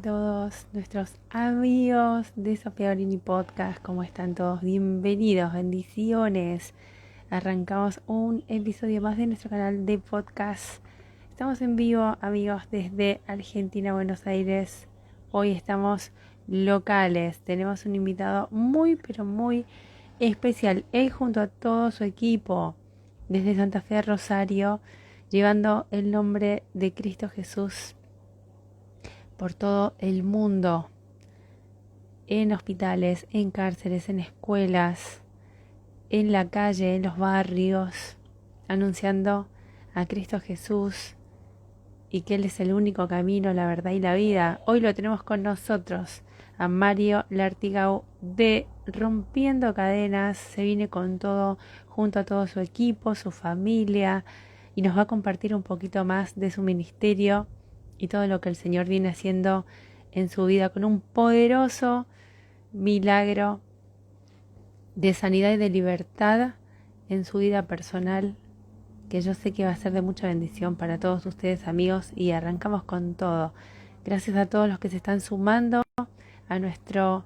todos nuestros amigos de Sofía Orini Podcast. ¿Cómo están todos? Bienvenidos, bendiciones. Arrancamos un episodio más de nuestro canal de podcast. Estamos en vivo, amigos, desde Argentina, Buenos Aires. Hoy estamos locales. Tenemos un invitado muy, pero muy especial. Él junto a todo su equipo desde Santa Fe, Rosario, llevando el nombre de Cristo Jesús por todo el mundo, en hospitales, en cárceles, en escuelas, en la calle, en los barrios, anunciando a Cristo Jesús y que Él es el único camino, la verdad y la vida. Hoy lo tenemos con nosotros, a Mario Lartigau de Rompiendo Cadenas. Se viene con todo, junto a todo su equipo, su familia, y nos va a compartir un poquito más de su ministerio y todo lo que el Señor viene haciendo en su vida, con un poderoso milagro de sanidad y de libertad en su vida personal, que yo sé que va a ser de mucha bendición para todos ustedes, amigos. Y arrancamos con todo. Gracias a todos los que se están sumando a nuestro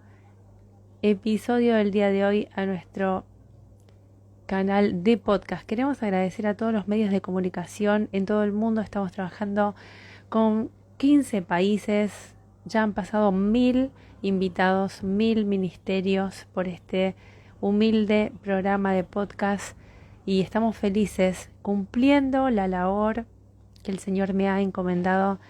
episodio del día de hoy, a nuestro canal de podcast. Queremos agradecer a todos los medios de comunicación en todo el mundo. Estamos trabajando con 15 países, ya han pasado 1000 invitados, 1000 ministerios por este humilde programa de podcast, y estamos felices cumpliendo la labor que el Señor me ha encomendado,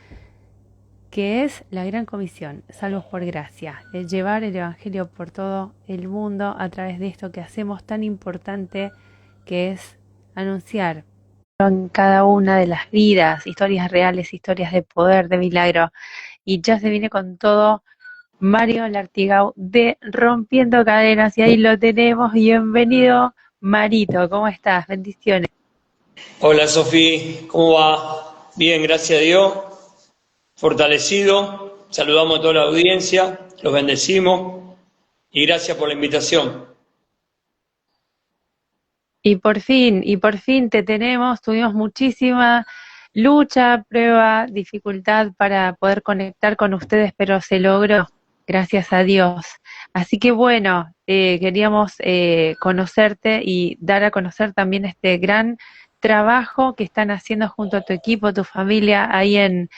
que es la gran comisión, salvos por gracia, de llevar el evangelio por todo el mundo a través de esto que hacemos tan importante, que es anunciar en cada una de las vidas, historias reales, historias de poder, de milagro. Y ya se viene con todo Mario Lartigau de Rompiendo Cadenas, y ahí lo tenemos. Bienvenido, Marito, ¿cómo estás? Bendiciones. Hola Sofía, ¿cómo va? Bien, gracias a Dios, fortalecido. Saludamos a toda la audiencia, los bendecimos y gracias por la invitación. Y por fin te tenemos. Tuvimos muchísima lucha, prueba, dificultad para poder conectar con ustedes, pero se logró, gracias a Dios. Así que bueno, queríamos conocerte y dar a conocer también este gran trabajo que están haciendo junto a tu equipo, tu familia, ahí en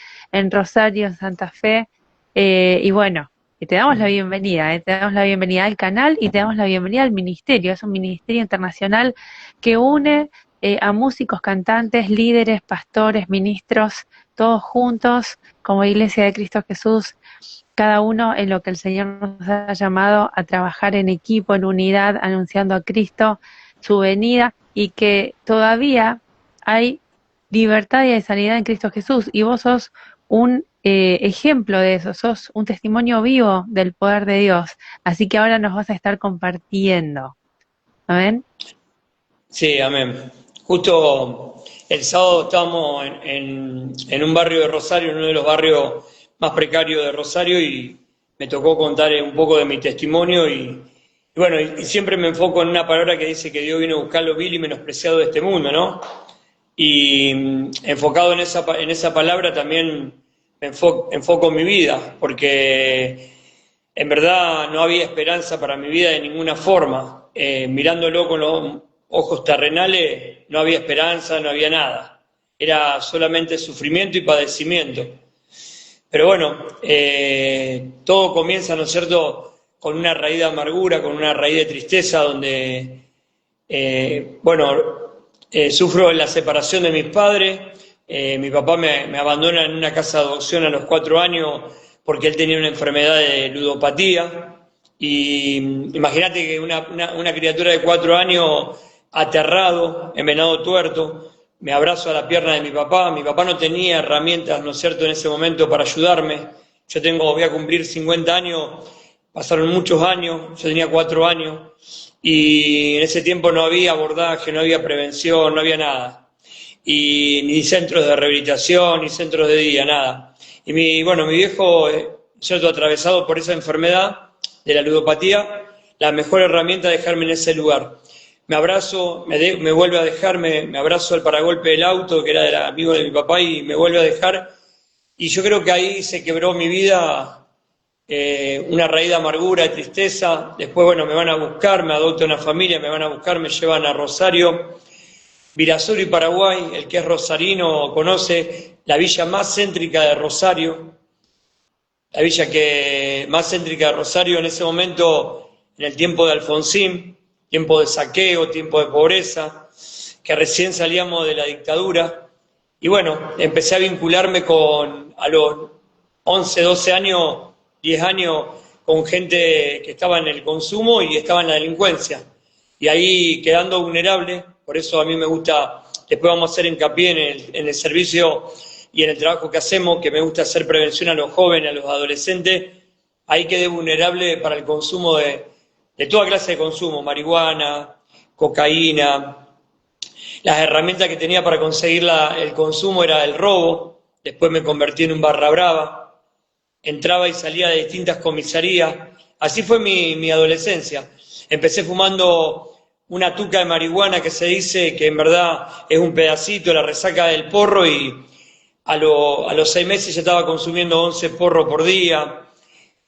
Rosario, en Santa Fe. Y bueno, y te damos la bienvenida, te damos la bienvenida al canal y te damos la bienvenida al ministerio. Es un ministerio internacional que une a músicos, cantantes, líderes, pastores, ministros, todos juntos como Iglesia de Cristo Jesús, cada uno en lo que el Señor nos ha llamado a trabajar en equipo, en unidad, anunciando a Cristo, su venida, y que todavía hay libertad y hay sanidad en Cristo Jesús, y vos sos un ejemplo de eso, sos un testimonio vivo del poder de Dios. Así que ahora nos vas a estar compartiendo. ¿Amén? Sí, amén. Justo el sábado estábamos en un barrio de Rosario, en uno de los barrios más precarios de Rosario, y me tocó contar un poco de mi testimonio y bueno, y siempre me enfoco en una palabra que dice que Dios vino a buscar lo vil y menospreciado de este mundo, ¿no? Y enfocado en esa palabra también me enfoco en mi vida, porque en verdad no había esperanza para mi vida de ninguna forma. Mirándolo con los ojos terrenales, no había esperanza, no había nada. Era solamente sufrimiento y padecimiento. Pero bueno, todo comienza, ¿no es cierto?, con una raíz de amargura, con una raíz de tristeza, donde, sufro la separación de mis padres. Mi papá me abandona en una casa de adopción a los 4 años porque él tenía una enfermedad de ludopatía. Y imagínate que una criatura de 4 años, aterrado, en Venado Tuerto, me abrazo a la pierna de mi papá no tenía herramientas, ¿no es cierto?, en ese momento para ayudarme. Voy a cumplir 50 años, pasaron muchos años, yo tenía 4 años, y en ese tiempo no había abordaje, no había prevención, no había nada. Y ni centros de rehabilitación, ni centros de día, nada. Y mi viejo, ¿cierto?, atravesado por esa enfermedad de la ludopatía, la mejor herramienta es dejarme en ese lugar. Me abrazo, me vuelve a dejar, me abrazo al paragolpe del auto, que era del amigo de mi papá, y me vuelve a dejar. y yo creo que ahí se quebró mi vida, una raíz de amargura, de tristeza. Después, bueno, me van a buscar, me adopta una familia, me van a buscar, me llevan a Rosario, Virasoro y Paraguay. El que es rosarino conoce la villa más céntrica de Rosario, la villa que más céntrica de Rosario en ese momento, en el tiempo de Alfonsín, tiempo de saqueo, tiempo de pobreza, que recién salíamos de la dictadura. Y bueno, empecé a vincularme a los 11, 12 años, 10 años, con gente que estaba en el consumo y estaba en la delincuencia. Y ahí quedando vulnerable, por eso a mí me gusta, después vamos a hacer hincapié en el servicio y en el trabajo que hacemos, que me gusta hacer prevención a los jóvenes, a los adolescentes. Ahí quedé vulnerable para el consumo de toda clase de consumo, marihuana, cocaína. Las herramientas que tenía para conseguir el consumo era el robo. Después me convertí en un barra brava, entraba y salía de distintas comisarías. Así fue mi adolescencia. Empecé fumando una tuca de marihuana, que se dice que en verdad es un pedacito, la resaca del porro, y a los 6 meses ya estaba consumiendo 11 porros por día.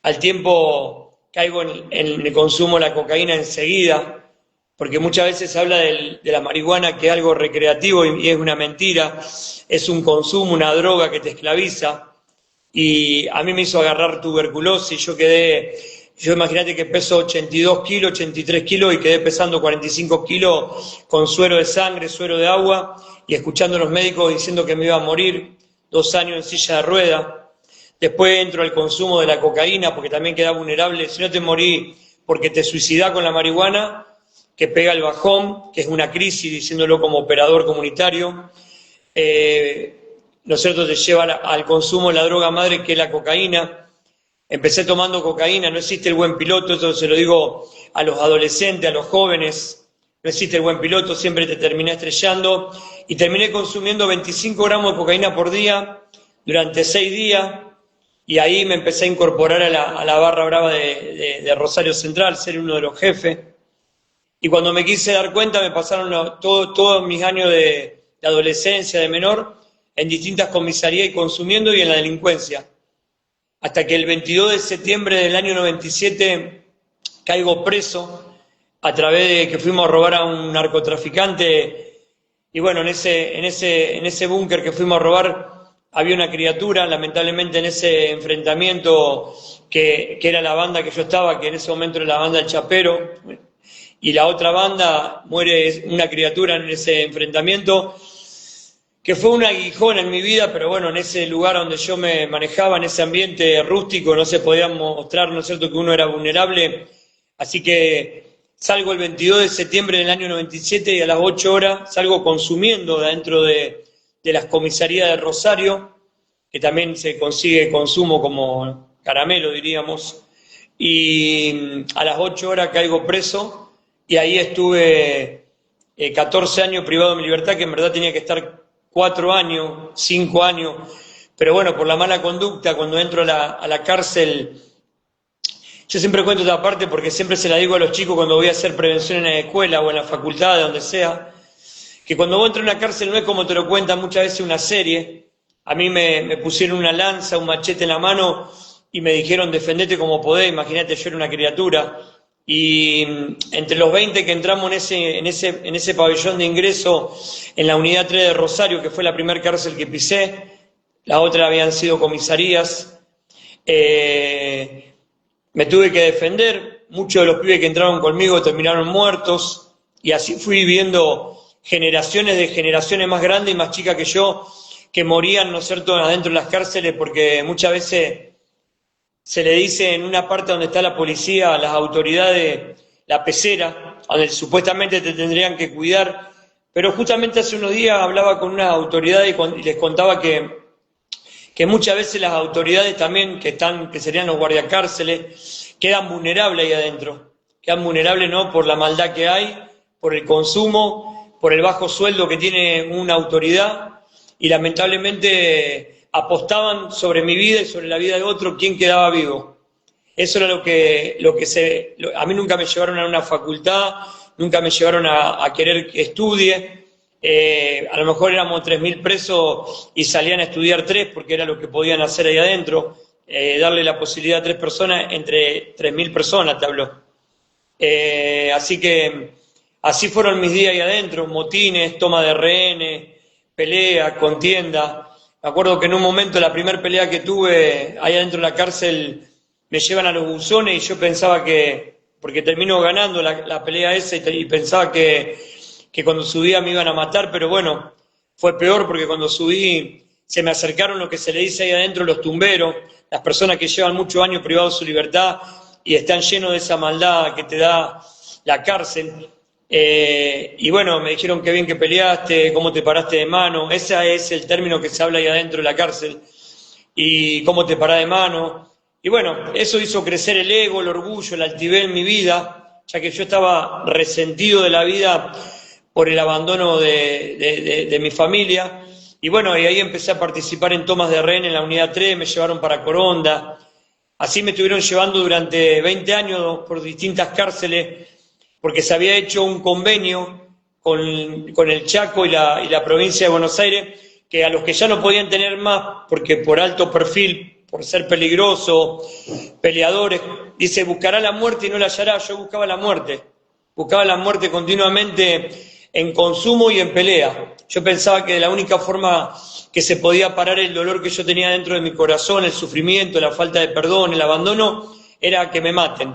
Al tiempo caigo en el consumo de la cocaína enseguida, porque muchas veces se habla de la marihuana que es algo recreativo, y es una mentira. Es un consumo, una droga que te esclaviza, y a mí me hizo agarrar tuberculosis. Yo imagínate que peso 82 kilos, 83 kilos, y quedé pesando 45 kilos con suero de sangre, suero de agua, y escuchando a los médicos diciendo que me iba a morir, 2 años en silla de ruedas. Después entro al consumo de la cocaína, porque también quedaba vulnerable. Si no te morí porque te suicidás con la marihuana, que pega el bajón, que es una crisis, diciéndolo como operador comunitario. ¿No es cierto? Te lleva al consumo de la droga madre, que es la cocaína. Empecé tomando cocaína, no existe el buen piloto, eso se lo digo a los adolescentes, a los jóvenes. No existe el buen piloto, siempre te terminé estrellando. Y terminé consumiendo 25 gramos de cocaína por día durante 6 días. Y ahí me empecé a incorporar a la barra brava de Rosario Central, ser uno de los jefes. Y cuando me quise dar cuenta, me pasaron todos mis años de adolescencia, de menor, en distintas comisarías y consumiendo y en la delincuencia. Hasta que el 22 de septiembre del año 97 caigo preso a través de que fuimos a robar a un narcotraficante. Y bueno, en ese búnker que fuimos a robar había una criatura, lamentablemente, en ese enfrentamiento, que era la banda que yo estaba, que en ese momento era la banda El Chapero, y la otra banda, muere una criatura en ese enfrentamiento, que fue un aguijón en mi vida. Pero bueno, en ese lugar donde yo me manejaba, en ese ambiente rústico, no se podía mostrar, ¿no es cierto?, que uno era vulnerable. Así que salgo el 22 de septiembre del año 97, y a las 8 horas salgo consumiendo dentro de las comisarías de Rosario, que también se consigue consumo como caramelo, diríamos. Y a las 8 horas caigo preso, y ahí estuve 14 años privado de mi libertad, que en verdad tenía que estar 4 años, 5 años. Pero bueno, por la mala conducta, cuando entro a la cárcel, yo siempre cuento esta parte porque siempre se la digo a los chicos cuando voy a hacer prevención en la escuela o en la facultad, de donde sea, que cuando vos entras en una cárcel no es como te lo cuentan muchas veces una serie. A mí me pusieron una lanza, un machete en la mano, y me dijeron: defendete como podés. Imagínate, yo era una criatura. Y entre los 20 que entramos en ese pabellón de ingreso, en la unidad 3 de Rosario, que fue la primera cárcel que pisé, la otra habían sido comisarías, me tuve que defender. Muchos de los pibes que entraron conmigo terminaron muertos, y así fui viendo generaciones de generaciones más grandes y más chicas que yo, que morían, ¿no es cierto?, adentro de las cárceles, porque muchas veces se le dice en una parte donde está la policía, a las autoridades, la pecera, donde supuestamente te tendrían que cuidar. Pero justamente hace unos días hablaba con unas autoridades y les contaba que muchas veces las autoridades también, que serían los guardiacárceles, quedan vulnerables ahí adentro. Quedan vulnerables no por la maldad que hay, por el consumo, por el bajo sueldo que tiene una autoridad, y lamentablemente apostaban sobre mi vida y sobre la vida de otro quién quedaba vivo. Eso era a mí nunca me llevaron a una facultad, nunca me llevaron a querer que estudie. A lo mejor éramos 3.000 presos y salían a estudiar 3 porque era lo que podían hacer ahí adentro, darle la posibilidad a 3 personas entre 3.000 personas, te habló. Así que así fueron mis días ahí adentro, motines, toma de rehenes, pelea, contienda. Me acuerdo que en un momento, la primera pelea que tuve ahí adentro de la cárcel, me llevan a los buzones y yo pensaba porque termino ganando la pelea esa y pensaba que cuando subía me iban a matar, pero bueno, fue peor porque cuando subí se me acercaron lo que se le dice ahí adentro los tumberos, las personas que llevan muchos años privados de su libertad y están llenos de esa maldad que te da la cárcel. Y bueno, me dijeron qué bien que peleaste, cómo te paraste de mano, ese es el término que se habla ahí adentro de la cárcel, y cómo te parás de mano. Y bueno, eso hizo crecer el ego, el orgullo, la altivez en mi vida, ya que yo estaba resentido de la vida por el abandono de mi familia. Y bueno, y ahí empecé a participar en tomas de rehén en la unidad 3, me llevaron para Coronda. Así me estuvieron llevando durante 20 años por distintas cárceles, porque se había hecho un convenio con el Chaco y la provincia de Buenos Aires, que a los que ya no podían tener más, porque por alto perfil, por ser peligrosos, peleadores, dice, buscará la muerte y no la hallará. Yo buscaba la muerte continuamente en consumo y en pelea. Yo pensaba que la única forma que se podía parar el dolor que yo tenía dentro de mi corazón, el sufrimiento, la falta de perdón, el abandono, era que me maten,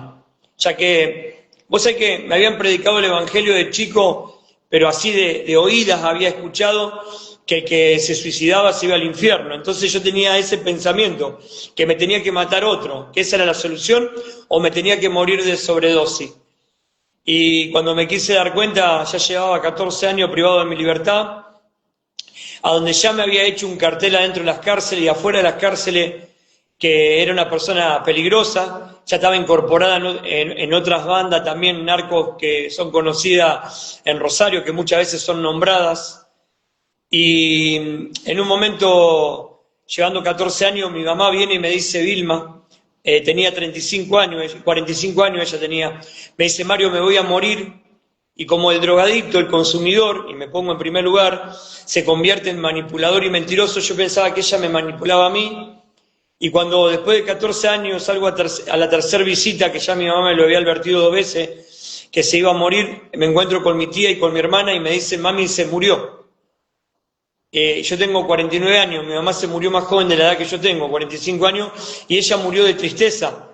ya que vos sabés que me habían predicado el evangelio de chico, pero así de oídas había escuchado que el que se suicidaba se iba al infierno. Entonces yo tenía ese pensamiento, que me tenía que matar otro, que esa era la solución, o me tenía que morir de sobredosis. Y cuando me quise dar cuenta, ya llevaba 14 años privado de mi libertad, a donde ya me había hecho un cartel adentro de las cárceles y afuera de las cárceles, que era una persona peligrosa, ya estaba incorporada en otras bandas también, narcos que son conocidas en Rosario, que muchas veces son nombradas. Y en un momento, llevando 14 años, mi mamá viene y me dice, Vilma, tenía 35 años, 45 años ella tenía, me dice, Mario, me voy a morir. Y como el drogadicto, el consumidor, y me pongo en primer lugar, se convierte en manipulador y mentiroso, yo pensaba que ella me manipulaba a mí. Y cuando después de 14 años salgo a la tercera visita, que ya mi mamá me lo había advertido 2 veces, que se iba a morir, me encuentro con mi tía y con mi hermana y me dicen, mami, se murió. Yo tengo 49 años, mi mamá se murió más joven de la edad que yo tengo, 45 años, y ella murió de tristeza,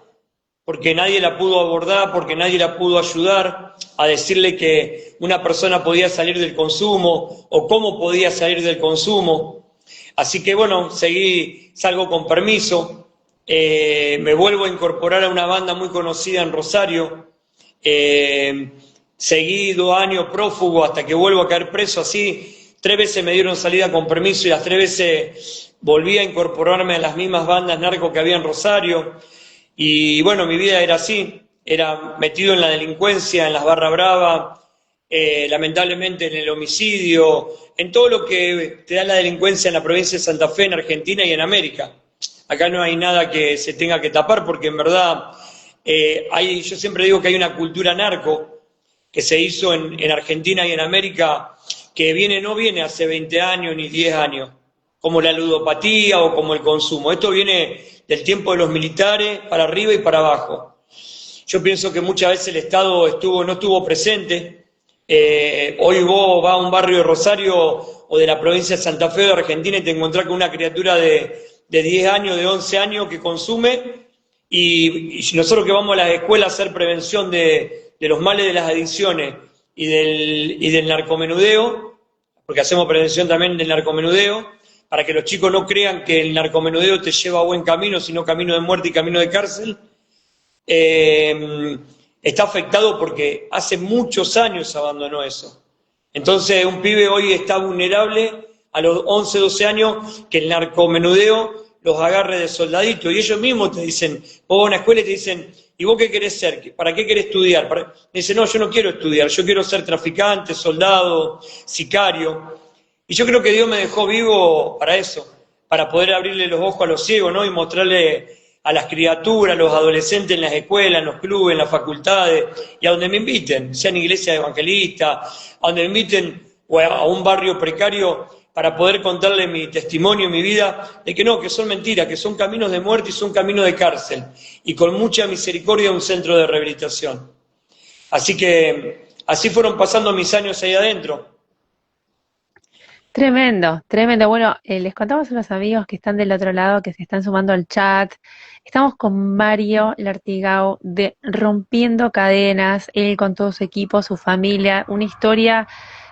porque nadie la pudo abordar, porque nadie la pudo ayudar a decirle que una persona podía salir del consumo o cómo podía salir del consumo. Así que bueno, salgo con permiso, me vuelvo a incorporar a una banda muy conocida en Rosario, seguí 2 años prófugo hasta que vuelvo a caer preso. Así 3 veces me dieron salida con permiso y las 3 veces volví a incorporarme a las mismas bandas narco que había en Rosario. Y bueno, mi vida era así, era metido en la delincuencia, en las barras bravas, lamentablemente en el homicidio, en todo lo que te da la delincuencia en la provincia de Santa Fe, en Argentina y en América. Acá no hay nada que se tenga que tapar porque en verdad yo siempre digo que hay una cultura narco que se hizo en Argentina y en América que no viene hace 20 años ni 10 años, como la ludopatía o como el consumo. Esto viene del tiempo de los militares para arriba y para abajo. Yo pienso que muchas veces el Estado no estuvo presente. Hoy vos vas a un barrio de Rosario o de la provincia de Santa Fe de Argentina y te encontrás con una criatura de 10 años, de 11 años que consume, y nosotros que vamos a las escuelas a hacer prevención de los males de las adicciones y del narcomenudeo, porque hacemos prevención también del narcomenudeo, para que los chicos no crean que el narcomenudeo te lleva a buen camino, sino camino de muerte y camino de cárcel. Está afectado porque hace muchos años abandonó eso. Entonces un pibe hoy está vulnerable a los 11, 12 años que el narcomenudeo los agarre de soldadito, y ellos mismos te dicen, vos vas a una escuela y te dicen, ¿y vos qué querés ser? ¿Para qué querés estudiar? Me dicen, no, yo no quiero estudiar, yo quiero ser traficante, soldado, sicario. Y yo creo que Dios me dejó vivo para eso, para poder abrirle los ojos a los ciegos, ¿no? Y mostrarle a las criaturas, a los adolescentes en las escuelas, en los clubes, en las facultades, y a donde me inviten, sean iglesias evangelistas, a donde me inviten, o a un barrio precario para poder contarle mi testimonio, mi vida, de que no, que son mentiras, que son caminos de muerte y son caminos de cárcel, y con mucha misericordia un centro de rehabilitación. Así que así fueron pasando mis años ahí adentro. Tremendo, tremendo. Bueno, les contamos a los amigos que están del otro lado, que se están sumando al chat. Estamos con Mario Lartigau de Rompiendo Cadenas, él con todo su equipo, su familia, una historia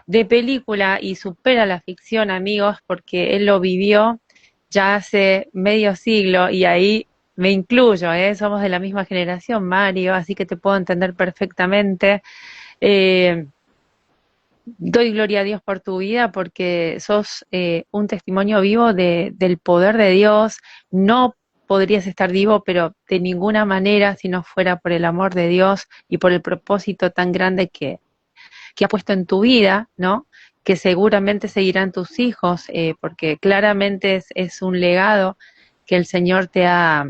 de película y supera la ficción, amigos, porque él lo vivió ya hace medio siglo y ahí me incluyo, ¿eh? Somos de la misma generación, Mario, así que te puedo entender perfectamente. Eh, Doy gloria a Dios por tu vida porque sos un testimonio vivo del poder de Dios. No podrías estar vivo, pero de ninguna manera si no fuera por el amor de Dios y por el propósito tan grande que ha puesto en tu vida, ¿no? Que seguramente seguirán tus hijos, porque claramente es un legado que el Señor te ha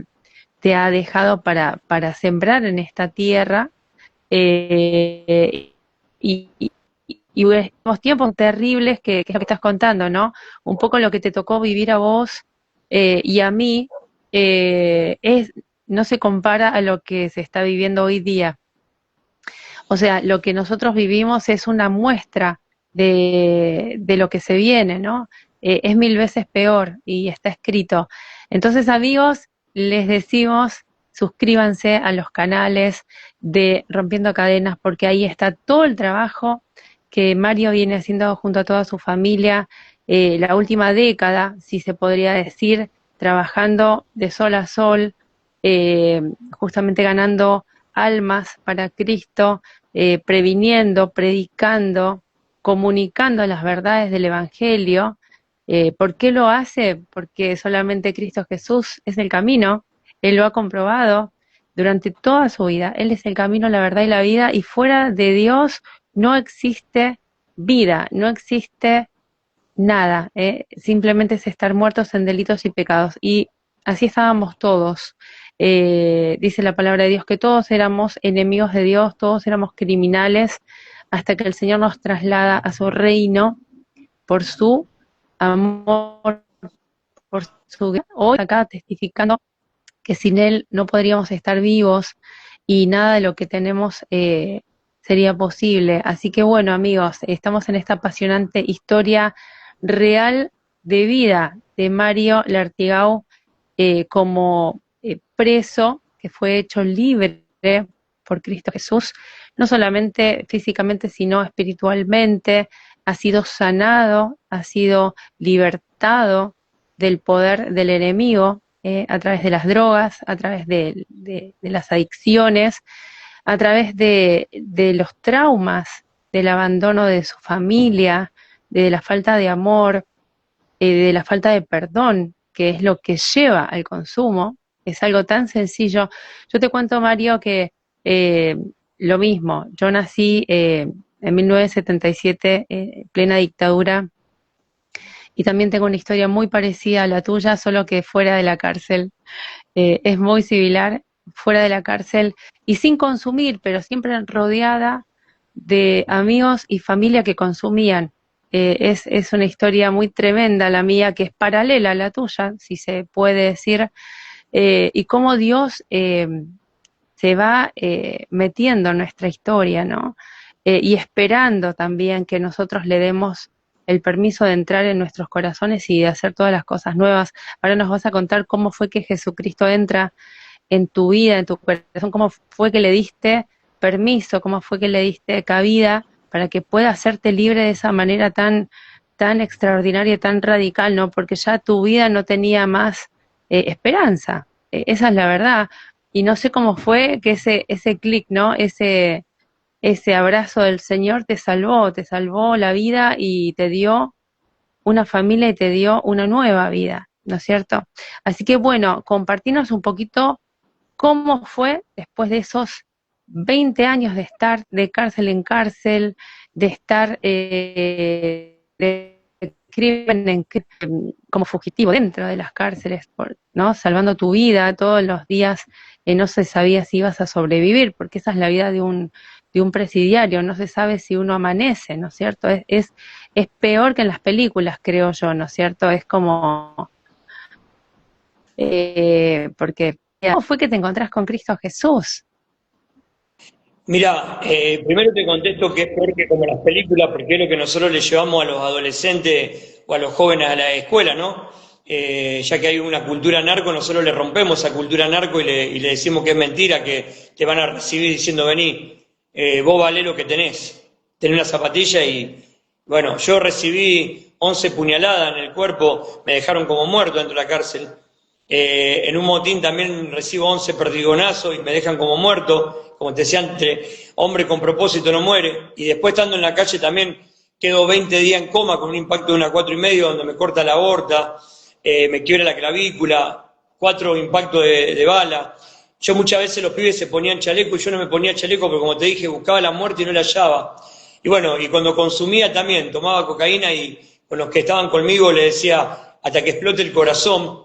dejado para sembrar en esta tierra. Y y unos tiempos terribles que es lo que estás contando, ¿no? Un poco lo que te tocó vivir a vos y a mí no se compara a lo que se está viviendo hoy día. O sea, lo que nosotros vivimos es una muestra de lo que se viene, ¿no? Es mil veces peor y está escrito. Entonces, amigos, les decimos, suscríbanse a los canales de Rompiendo Cadenas porque ahí está todo el trabajo que Mario viene haciendo junto a toda su familia, la última década, si se podría decir, trabajando de sol a sol, justamente ganando almas para Cristo, previniendo, predicando, comunicando las verdades del Evangelio. ¿Por qué lo hace? Porque solamente Cristo Jesús es el camino, Él lo ha comprobado durante toda su vida, Él es el camino, la verdad y la vida, y fuera de Dios no existe vida, no existe nada, simplemente es estar muertos en delitos y pecados. Y así estábamos todos. Dice la palabra de Dios que todos éramos enemigos de Dios, todos éramos criminales, hasta que el Señor nos traslada a su reino por su amor, por su... Hoy acá testificando que sin Él no podríamos estar vivos y nada de lo que tenemos sería posible. Así que bueno, amigos, estamos en esta apasionante historia real de vida de Mario Lartigau como preso que fue hecho libre por Cristo Jesús, no solamente físicamente, sino espiritualmente, ha sido sanado, ha sido libertado del poder del enemigo a través de las drogas, a través de las adicciones, a través de los traumas, del abandono de su familia, de la falta de amor, de la falta de perdón, que es lo que lleva al consumo. Es algo tan sencillo. Yo te cuento, Mario, que eh, lo mismo, yo nací en 1977, plena dictadura, y también tengo una historia muy parecida a la tuya, solo que fuera de la cárcel. Es muy similar, fuera de la cárcel y sin consumir, pero siempre rodeada de amigos y familia que consumían. Es una historia muy tremenda la mía, que es paralela a la tuya, si se puede decir, y cómo Dios se va metiendo en nuestra historia, ¿no? Y esperando también que nosotros le demos el permiso de entrar en nuestros corazones y de hacer todas las cosas nuevas. Ahora nos vas a contar cómo fue que Jesucristo entra en tu vida, en tu corazón, cómo fue que le diste permiso, cómo fue que le diste cabida para que pueda hacerte libre de esa manera tan extraordinaria y tan radical, ¿no? Porque ya tu vida no tenía más esperanza. Esa es la verdad. Y no sé cómo fue que ese clic, ¿no? Ese abrazo del Señor te salvó la vida y te dio una familia y te dio una nueva vida, ¿no es cierto? Así que bueno, compartinos un poquito cómo fue después de esos 20 años de estar de cárcel en cárcel, de estar de crimen en crimen, como fugitivo dentro de las cárceles, ¿no? Salvando tu vida todos los días, no se sabía si ibas a sobrevivir, porque esa es la vida de un presidiario, no se sabe si uno amanece, ¿no es cierto? Es peor que en las películas, creo yo, ¿no es cierto? Es como, porque, ¿cómo fue que te encontrás con Cristo Jesús? Mira, primero te contesto que es peor que como las películas, porque es lo que nosotros le llevamos a los adolescentes o a los jóvenes a la escuela, ¿no? Ya que hay una cultura narco, nosotros le rompemos esa cultura narco y le decimos que es mentira, que te van a recibir diciendo, vení, vos valés lo que tenés una zapatilla y, bueno, yo recibí 11 puñaladas en el cuerpo, me dejaron como muerto dentro de la cárcel. En un motín también recibo 11 perdigonazos y me dejan como muerto, como te decía antes, hombre con propósito no muere, y después estando en la calle también quedo 20 días en coma con un impacto de una 4,5 donde me corta la aorta, me quiebra la clavícula, 4 impactos de bala. Yo muchas veces los pibes se ponían chaleco y yo no me ponía chaleco porque como te dije buscaba la muerte y no la hallaba. Y bueno, y cuando consumía también, tomaba cocaína y con los que estaban conmigo le decía hasta que explote el corazón.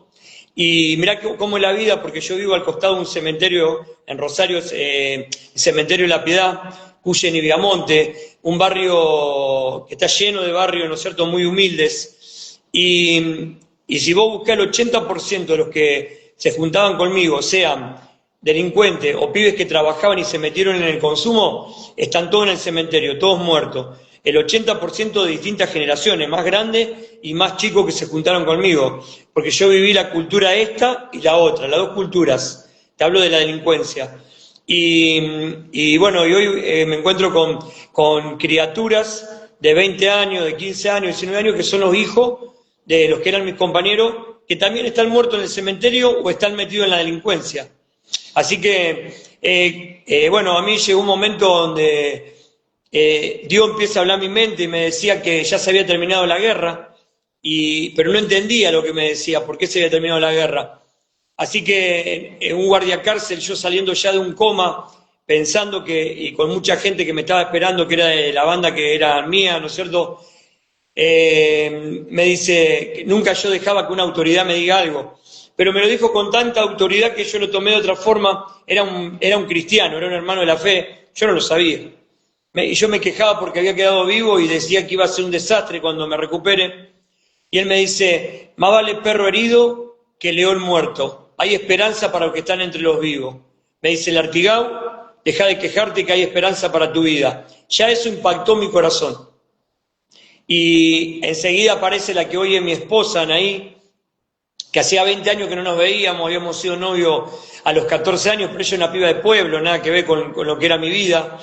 Y mirá cómo es la vida, porque yo vivo al costado de un cementerio en Rosario, el cementerio de la Piedad, Cuyen y Viamonte, un barrio que está lleno de barrios, ¿no es cierto?, muy humildes. Y si vos buscás el 80% de los que se juntaban conmigo, sean delincuentes o pibes que trabajaban y se metieron en el consumo, están todos en el cementerio, todos muertos. El 80% de distintas generaciones, más grandes y más chicos que se juntaron conmigo, porque yo viví la cultura esta y la otra, las dos culturas, te hablo de la delincuencia. Y bueno, y hoy me encuentro con criaturas de 20 años, de 15 años, 19 años, que son los hijos de los que eran mis compañeros, que también están muertos en el cementerio o están metidos en la delincuencia. Así que, bueno, a mí llegó un momento donde Dios empieza a hablar a mi mente y me decía que ya se había terminado la guerra, pero no entendía lo que me decía, por qué se había terminado la guerra. Así que en un guardiacárcel, yo saliendo ya de un coma, pensando y con mucha gente que me estaba esperando, que era de la banda que era mía, ¿no es cierto? Me dice que nunca yo dejaba que una autoridad me diga algo, pero me lo dijo con tanta autoridad que yo lo tomé de otra forma. Era un cristiano, era un hermano de la fe, yo no lo sabía. Y yo me quejaba porque había quedado vivo y decía que iba a ser un desastre cuando me recupere. Y él me dice, más vale perro herido que león muerto. Hay esperanza para los que están entre los vivos. Me dice el Artigau, deja de quejarte que hay esperanza para tu vida. Ya eso impactó mi corazón. Y enseguida aparece la que hoy es mi esposa, Anaí, que hacía 20 años que no nos veíamos, habíamos sido novios a los 14 años, pero ella es una piba de pueblo, nada que ver con lo que era mi vida.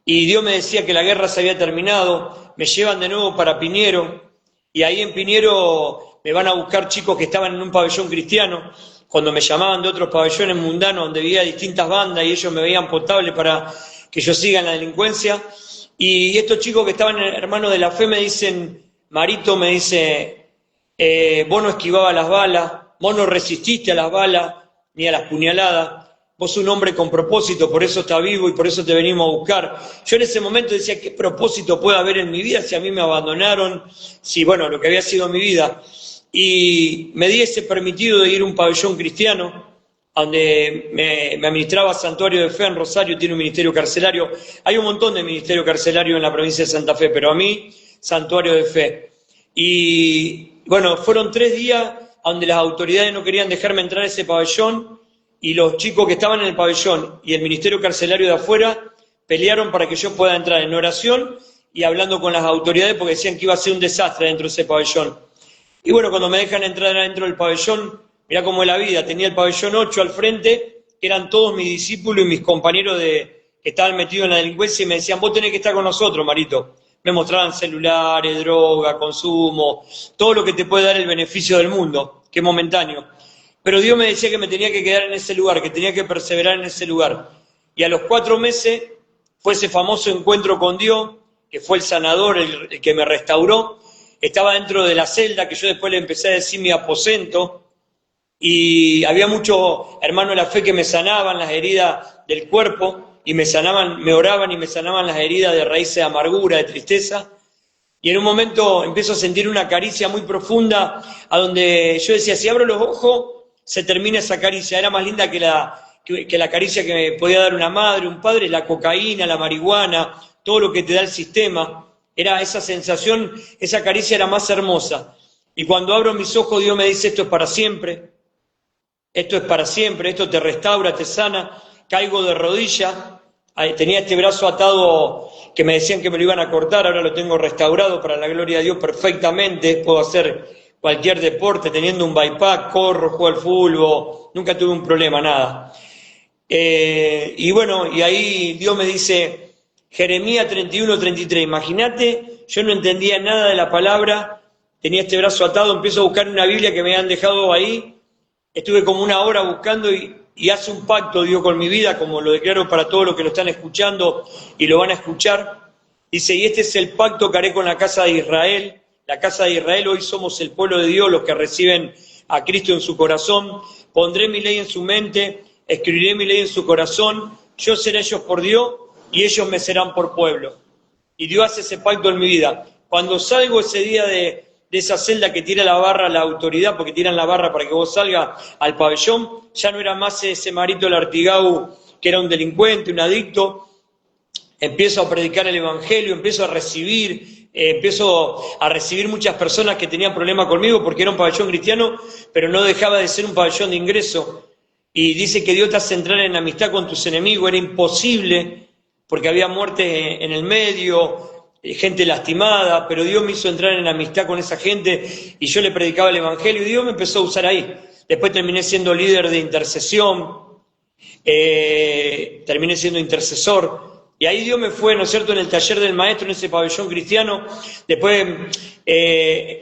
Y Dios me decía que la guerra se había terminado, me llevan de nuevo para Piñero, y ahí en Piñero me van a buscar chicos que estaban en un pabellón cristiano, cuando me llamaban de otros pabellones mundanos donde había distintas bandas y ellos me veían potable para que yo siga en la delincuencia. Y estos chicos que estaban hermanos de la fe me dicen, Marito me dice, vos no esquivabas las balas, vos no resististe a las balas ni a las puñaladas, vos sos un hombre con propósito, por eso estás vivo y por eso te venimos a buscar. Yo en ese momento decía, ¿qué propósito puede haber en mi vida si a mí me abandonaron? Si, bueno, lo que había sido mi vida. Y me di ese permitido de ir a un pabellón cristiano, donde me administraba Santuario de Fe en Rosario, tiene un ministerio carcelario. Hay un montón de ministerios carcelarios en la provincia de Santa Fe, pero a mí, Santuario de Fe. Y bueno, fueron 3 días donde las autoridades no querían dejarme entrar a ese pabellón y los chicos que estaban en el pabellón y el ministerio carcelario de afuera pelearon para que yo pueda entrar en oración y hablando con las autoridades porque decían que iba a ser un desastre dentro de ese pabellón. Y bueno, cuando me dejan entrar adentro del pabellón, mirá cómo es la vida, tenía el pabellón 8 al frente, que eran todos mis discípulos y mis compañeros que estaban metidos en la delincuencia y me decían, vos tenés que estar con nosotros, Marito. Me mostraban celulares, droga, consumo, todo lo que te puede dar el beneficio del mundo, que es momentáneo. Pero Dios me decía que me tenía que quedar en ese lugar, que tenía que perseverar en ese lugar. Y a los 4 meses fue ese famoso encuentro con Dios, que fue el sanador, el que me restauró. Estaba dentro de la celda, que yo después le empecé a decir mi aposento, y había muchos hermanos de la fe que me sanaban las heridas del cuerpo, y me oraban y me sanaban las heridas de raíces de amargura, de tristeza. Y en un momento empiezo a sentir una caricia muy profunda, a donde yo decía, si abro los ojos, se termina esa caricia. Era más linda que que la caricia que me podía dar una madre, un padre, la cocaína, la marihuana, todo lo que te da el sistema. Era esa sensación, esa caricia era más hermosa. Y cuando abro mis ojos, Dios me dice, esto es para siempre, esto es para siempre, esto te restaura, te sana. Caigo de rodillas, tenía este brazo atado que me decían que me lo iban a cortar, ahora lo tengo restaurado para la gloria de Dios perfectamente, puedo hacer cualquier deporte teniendo un bypass, corro, juego al fútbol, nunca tuve un problema, nada. Y bueno, y ahí Dios me dice, Jeremías 31:33, imagínate, yo no entendía nada de la palabra, tenía este brazo atado, empiezo a buscar una Biblia que me habían dejado ahí, estuve como una hora buscando y hace un pacto Dios con mi vida, como lo declaro para todos los que lo están escuchando y lo van a escuchar. Dice, y este es el pacto que haré con la casa de Israel. La casa de Israel, hoy somos el pueblo de Dios, los que reciben a Cristo en su corazón. Pondré mi ley en su mente, escribiré mi ley en su corazón. Yo seré ellos por Dios y ellos me serán por pueblo. Y Dios hace ese pacto en mi vida. Cuando salgo ese día de esa celda que tira la barra la autoridad, porque tiran la barra para que vos salgas al pabellón, ya no era más ese Marito Lartigau que era un delincuente, un adicto. Empiezo a predicar el evangelio, empiezo a recibir muchas personas que tenían problemas conmigo porque era un pabellón cristiano, pero no dejaba de ser un pabellón de ingreso. Y dice que Dios te hace entrar en amistad con tus enemigos, era imposible porque había muertes en el medio, gente lastimada, pero Dios me hizo entrar en amistad con esa gente y yo le predicaba el evangelio y Dios me empezó a usar ahí. Después terminé siendo líder de intercesión, terminé siendo intercesor. Y ahí Dios me fue, ¿no es cierto?, en el taller del maestro, en ese pabellón cristiano. Después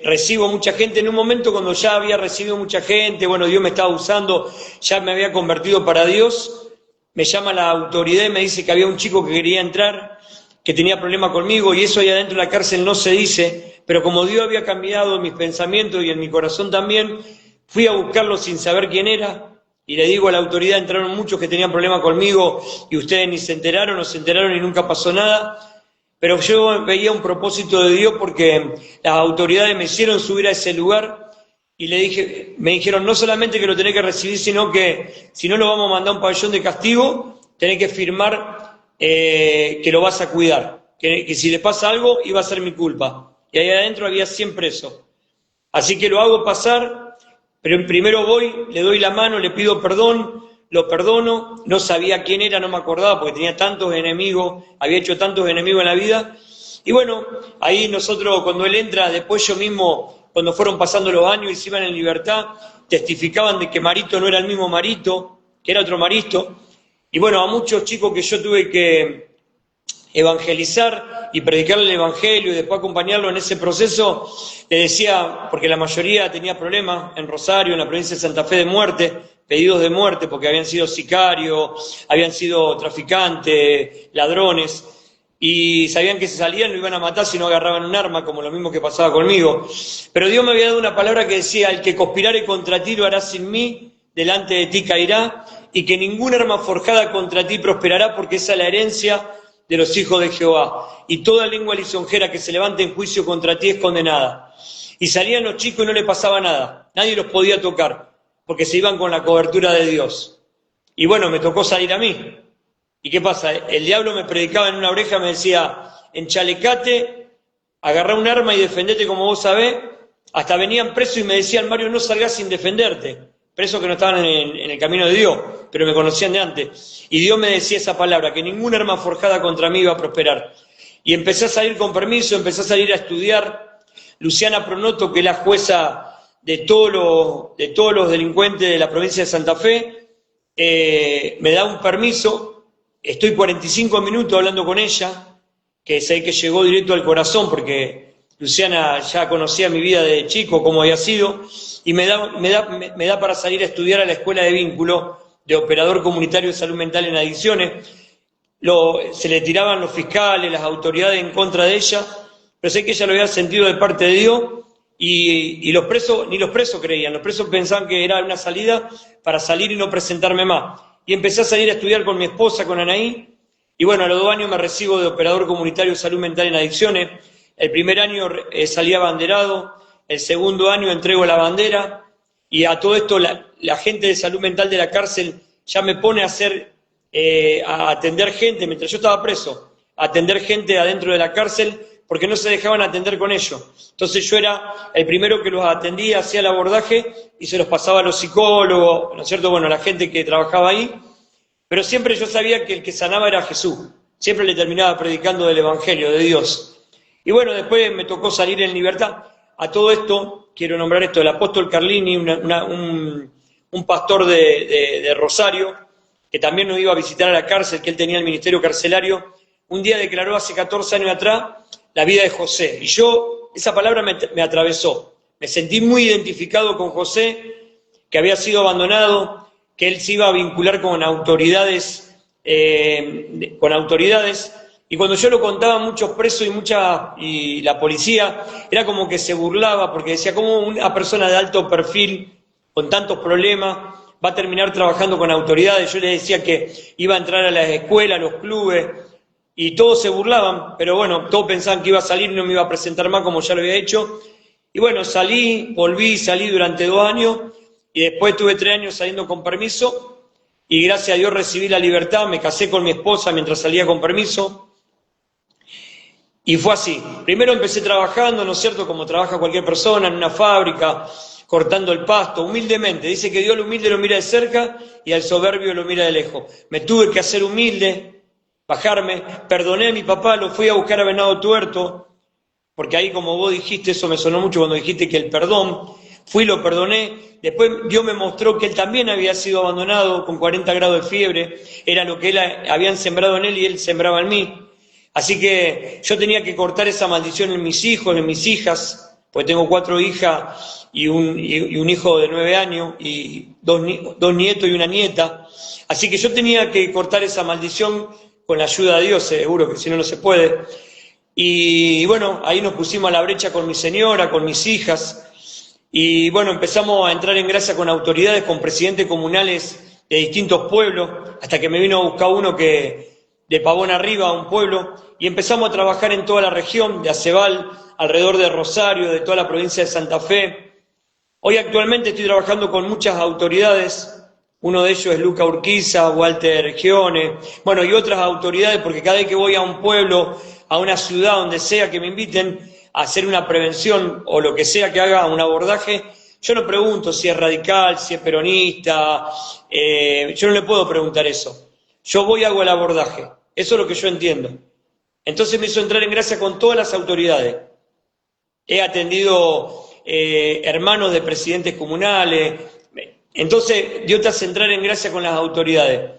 recibo mucha gente. En un momento cuando ya había recibido mucha gente, bueno, Dios me estaba usando, ya me había convertido para Dios. Me llama la autoridad y me dice que había un chico que quería entrar, que tenía problemas conmigo, y eso ahí adentro de la cárcel no se dice. Pero como Dios había cambiado mis pensamientos y en mi corazón también, fui a buscarlo sin saber quién era. Y le digo a la autoridad, entraron muchos que tenían problemas conmigo y ustedes ni se enteraron o se enteraron y nunca pasó nada. Pero yo veía un propósito de Dios porque las autoridades me hicieron subir a ese lugar y me dijeron no solamente que lo tenés que recibir, sino que si no lo vamos a mandar a un pabellón de castigo, tenés que firmar que lo vas a cuidar, que si le pasa algo iba a ser mi culpa. Y ahí adentro había 100 presos. Así que lo hago pasar. Pero primero voy, le doy la mano, le pido perdón, lo perdono, no sabía quién era, no me acordaba porque tenía tantos enemigos, había hecho tantos enemigos en la vida. Y bueno, ahí nosotros cuando él entra, después yo mismo, cuando fueron pasando los años y se iban en libertad, testificaban de que Marito no era el mismo Marito, que era otro Marito. Y bueno, a muchos chicos que yo tuve que evangelizar y predicarle el evangelio y después acompañarlo en ese proceso, le decía, porque la mayoría tenía problemas en Rosario, en la provincia de Santa Fe, de muerte, pedidos de muerte porque habían sido sicarios, habían sido traficantes, ladrones, y sabían que si salían lo iban a matar si no agarraban un arma, como lo mismo que pasaba conmigo. Pero Dios me había dado una palabra que decía, el que conspirare contra ti lo hará sin mí, delante de ti caerá, y que ningún arma forjada contra ti prosperará, porque esa es la herencia de los hijos de Jehová, y toda lengua lisonjera que se levante en juicio contra ti es condenada. Y salían los chicos y no les pasaba nada, nadie los podía tocar, porque se iban con la cobertura de Dios. Y bueno, me tocó salir a mí. ¿Y qué pasa? El diablo me predicaba en una oreja, me decía, enchalecate, agarrá un arma y defendete como vos sabés. Hasta venían presos y me decían, Mario, no salgás sin defenderte. Presos que no estaban en el camino de Dios, pero me conocían de antes. Y Dios me decía esa palabra, que ninguna arma forjada contra mí iba a prosperar. Y empecé a salir con permiso, empecé a salir a estudiar. Luciana Pronoto, que es la jueza de todos los delincuentes de la provincia de Santa Fe, me da un permiso. Estoy 45 minutos hablando con ella, que sé que llegó directo al corazón, porque Luciana ya conocía mi vida de chico, cómo había sido, y me da para salir a estudiar a la escuela de vínculo de operador comunitario de salud mental en adicciones. Se le tiraban los fiscales, las autoridades en contra de ella, pero sé que ella lo había sentido de parte de Dios, y los presos, ni los presos creían, los presos pensaban que era una salida para salir y no presentarme más. Y empecé a salir a estudiar con mi esposa, con Anaí, y bueno, a los 2 años me recibo de operador comunitario de salud mental en adicciones. El primer año salí abanderado, el segundo año entrego la bandera, y a todo esto la gente de salud mental de la cárcel ya me pone a atender gente, mientras yo estaba preso, a atender gente adentro de la cárcel, porque no se dejaban atender con ellos. Entonces yo era el primero que los atendía, hacía el abordaje y se los pasaba a los psicólogos, ¿no es cierto? Bueno, a la gente que trabajaba ahí, pero siempre yo sabía que el que sanaba era Jesús. Siempre le terminaba predicando del Evangelio, de Dios. Y bueno, después me tocó salir en libertad. A todo esto, quiero nombrar esto, el apóstol Carlini, un pastor de Rosario, que también nos iba a visitar a la cárcel, que él tenía el ministerio carcelario, un día declaró hace 14 años atrás la vida de José. Y yo, esa palabra me atravesó. Me sentí muy identificado con José, que había sido abandonado, que él se iba a vincular con autoridades, y cuando yo lo contaba a muchos presos y la policía, era como que se burlaba, porque decía, ¿cómo una persona de alto perfil, con tantos problemas, va a terminar trabajando con autoridades? Yo les decía que iba a entrar a las escuelas, a los clubes, y todos se burlaban, pero bueno, todos pensaban que iba a salir y no me iba a presentar más como ya lo había hecho. Y bueno, salí durante 2 años, y después tuve 3 años saliendo con permiso, y gracias a Dios recibí la libertad, me casé con mi esposa mientras salía con permiso, y fue así. Primero empecé trabajando, ¿no es cierto?, como trabaja cualquier persona, en una fábrica, cortando el pasto, humildemente. Dice que Dios al humilde lo mira de cerca y al soberbio lo mira de lejos. Me tuve que hacer humilde, bajarme, perdoné a mi papá, lo fui a buscar a Venado Tuerto, porque ahí, como vos dijiste, eso me sonó mucho cuando dijiste que el perdón, fui, lo perdoné, después Dios me mostró que él también había sido abandonado con 40 grados de fiebre, era lo que habían sembrado en él y él sembraba en mí. Así que yo tenía que cortar esa maldición en mis hijos, en mis hijas, porque tengo 4 hijas y un hijo de 9 años y 2 nietos y una nieta. Así que yo tenía que cortar esa maldición con la ayuda de Dios, seguro que si no, no se puede. Y bueno, ahí nos pusimos a la brecha con mi señora, con mis hijas, y bueno, empezamos a entrar en gracia con autoridades, con presidentes comunales de distintos pueblos, hasta que me vino a buscar uno de Pavón Arriba, un pueblo, y empezamos a trabajar en toda la región, de Acebal, alrededor de Rosario, de toda la provincia de Santa Fe. Hoy actualmente estoy trabajando con muchas autoridades, uno de ellos es Luca Urquiza, Walter Gione, bueno, y otras autoridades, porque cada vez que voy a un pueblo, a una ciudad, donde sea que me inviten a hacer una prevención o lo que sea que haga un abordaje, yo no pregunto si es radical, si es peronista, yo no le puedo preguntar eso. Yo voy y hago el abordaje, eso es lo que yo entiendo. Entonces me hizo entrar en gracia con todas las autoridades. He atendido hermanos de presidentes comunales. Entonces Dios te hace entrar en gracia con las autoridades.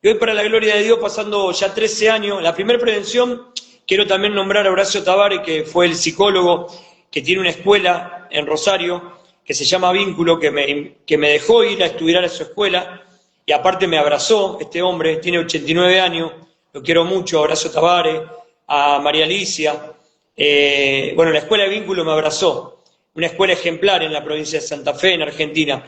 Y hoy, para la gloria de Dios, pasando ya 13 años, la primera prevención, quiero también nombrar a Horacio Tavares, que fue el psicólogo que tiene una escuela en Rosario, que se llama Vínculo, que me dejó ir a estudiar a su escuela, y aparte me abrazó. Este hombre tiene 89 años, lo quiero mucho, a Horacio Tavares, a María Alicia. Bueno, la escuela de Vínculo me abrazó, una escuela ejemplar en la provincia de Santa Fe, en Argentina,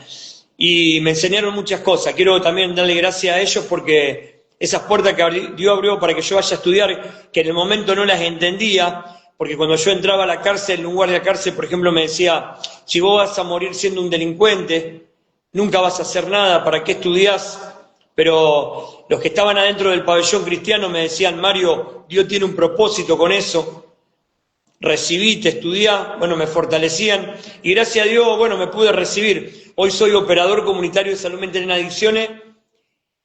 y me enseñaron muchas cosas. Quiero también darle gracias a ellos porque esas puertas que Dios abrió para que yo vaya a estudiar, que en el momento no las entendía, porque cuando yo entraba a la cárcel, un guardia de cárcel, por ejemplo, me decía, si vos vas a morir siendo un delincuente, nunca vas a hacer nada, ¿para qué estudiás? Pero los que estaban adentro del pabellón cristiano me decían, Mario, Dios tiene un propósito con eso, recibite, estudiá, bueno, me fortalecían, y gracias a Dios, bueno, me pude recibir. Hoy soy operador comunitario de salud mental en adicciones,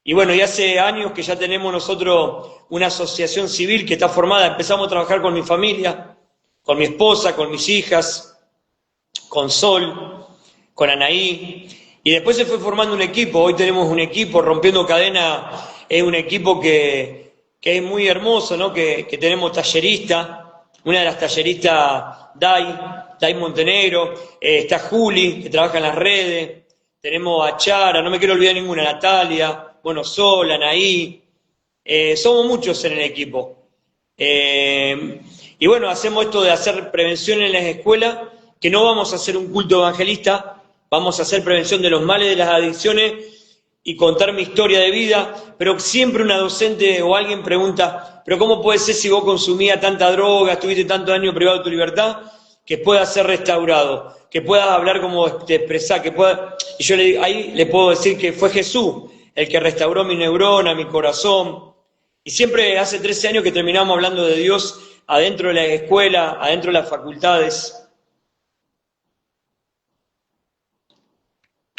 y bueno, y hace años que ya tenemos nosotros una asociación civil que está formada. Empezamos a trabajar con mi familia, con mi esposa, con mis hijas, con Sol, con Anaí, y después se fue formando un equipo. Hoy tenemos un equipo, Rompiendo Cadena, es un equipo que es muy hermoso, ¿no? Que tenemos talleristas, una de las talleristas, Dai Montenegro, está Juli, que trabaja en las redes, tenemos a Chara, no me quiero olvidar ninguna, Natalia, bueno, Sol, Anaí, somos muchos en el equipo. Y bueno, hacemos esto de hacer prevención en las escuelas, que no vamos a hacer un culto evangelista, vamos a hacer prevención de los males de las adicciones y contar mi historia de vida, pero siempre una docente o alguien pregunta, ¿pero cómo puede ser si vos consumías tanta droga, estuviste tantos años privado de tu libertad, que puedas ser restaurado, que puedas hablar como te expresás, que puedas... Y yo ahí le puedo decir que fue Jesús el que restauró mi neurona, mi corazón. Y siempre hace 13 años que terminamos hablando de Dios adentro de la escuela, adentro de las facultades.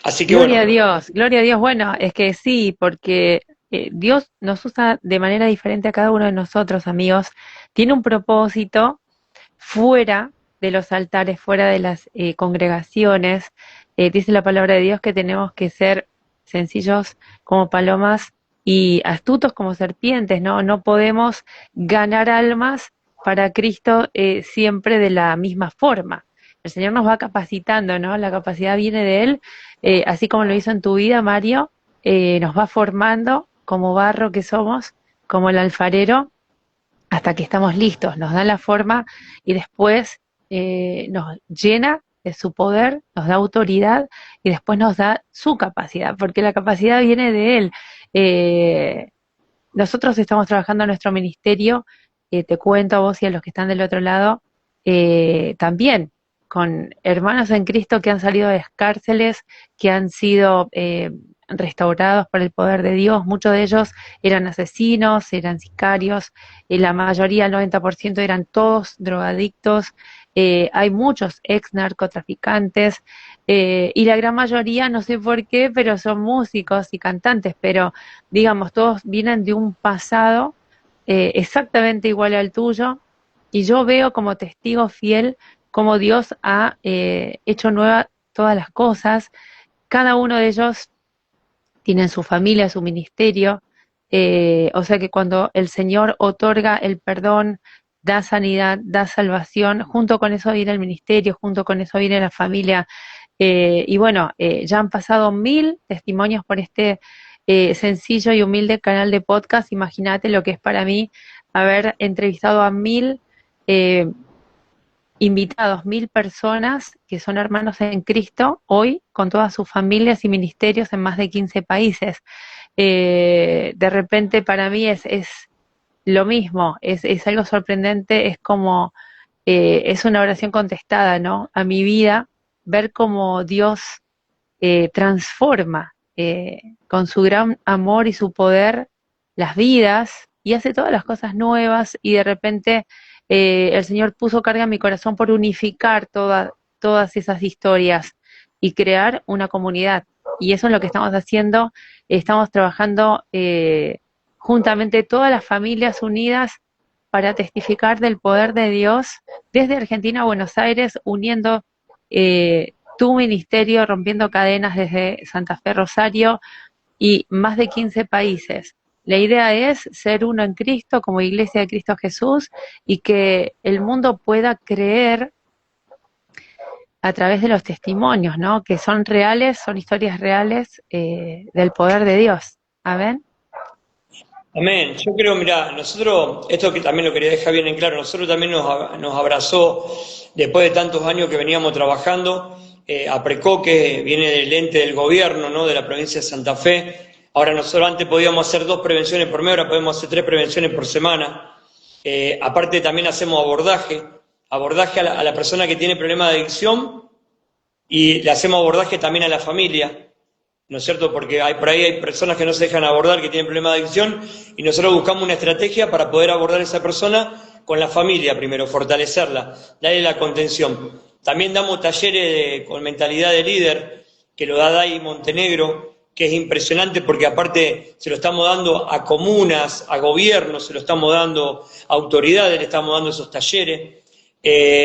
Así que bueno, Gloria a Dios, gloria a Dios. Bueno, es que sí, porque Dios nos usa de manera diferente a cada uno de nosotros, amigos. Tiene un propósito fuera de los altares, fuera de las congregaciones. Dice la palabra de Dios que tenemos que ser sencillos como palomas y astutos como serpientes, ¿no? No podemos ganar almas para Cristo siempre de la misma forma. El Señor nos va capacitando, ¿no? La capacidad viene de Él, así como lo hizo en tu vida, Mario, nos va formando como barro que somos, como el alfarero, hasta que estamos listos, nos da la forma y después nos llena de su poder, nos da autoridad y después nos da su capacidad, porque la capacidad viene de Él. Eh, Nosotros estamos trabajando en nuestro ministerio, te cuento a vos y a los que están del otro lado, también con hermanos en Cristo que han salido de las cárceles, que han sido restaurados por el poder de Dios. Muchos de ellos eran asesinos, eran sicarios, la mayoría, el 90% eran todos drogadictos. Hay muchos ex narcotraficantes, y la gran mayoría, no sé por qué, pero son músicos y cantantes, pero digamos, todos vienen de un pasado exactamente igual al tuyo, y yo veo como testigo fiel cómo Dios ha hecho nueva todas las cosas. Cada uno de ellos tienen su familia, su ministerio, o sea que cuando el Señor otorga el perdón, da sanidad, da salvación, junto con eso viene el ministerio, junto con eso viene la familia. Y bueno, ya han pasado 1000 testimonios por este sencillo y humilde canal de podcast. Imagínate lo que es para mí haber entrevistado a 1000 eh, invitados, 1000 personas que son hermanos en Cristo, hoy con todas sus familias y ministerios en más de 15 países. De repente para mí es lo mismo, es algo sorprendente, es como, es una oración contestada, ¿no? A mi vida, ver cómo Dios transforma con su gran amor y su poder las vidas y hace todas las cosas nuevas, y de repente el Señor puso carga en mi corazón por unificar todas esas historias y crear una comunidad. Y eso es lo que estamos haciendo. Estamos trabajando juntamente todas las familias unidas para testificar del poder de Dios desde Argentina a Buenos Aires, uniendo tu ministerio, rompiendo cadenas desde Santa Fe, Rosario y más de 15 países. La idea es ser uno en Cristo como Iglesia de Cristo Jesús, y que el mundo pueda creer a través de los testimonios, ¿no? Que son reales, son historias reales del poder de Dios. Amén. amén. Yo creo, mira, nosotros, esto que también lo quería dejar bien en claro, nosotros también nos abrazó después de tantos años que veníamos trabajando, APRECO, que viene del ente del gobierno, ¿no? De la provincia de Santa Fe. Ahora nosotros antes podíamos hacer 2 prevenciones por mes, ahora podemos hacer 3 prevenciones por semana. Aparte también hacemos abordaje a la persona que tiene problemas de adicción, y le hacemos abordaje también a la familia, ¿no es cierto? Porque por ahí hay personas que no se dejan abordar, que tienen problemas de adicción, y nosotros buscamos una estrategia para poder abordar a esa persona con la familia primero, fortalecerla, darle la contención. También damos talleres con mentalidad de líder, que lo da DAI Montenegro, que es impresionante porque aparte se lo estamos dando a comunas, a gobiernos, se lo estamos dando a autoridades, le estamos dando esos talleres,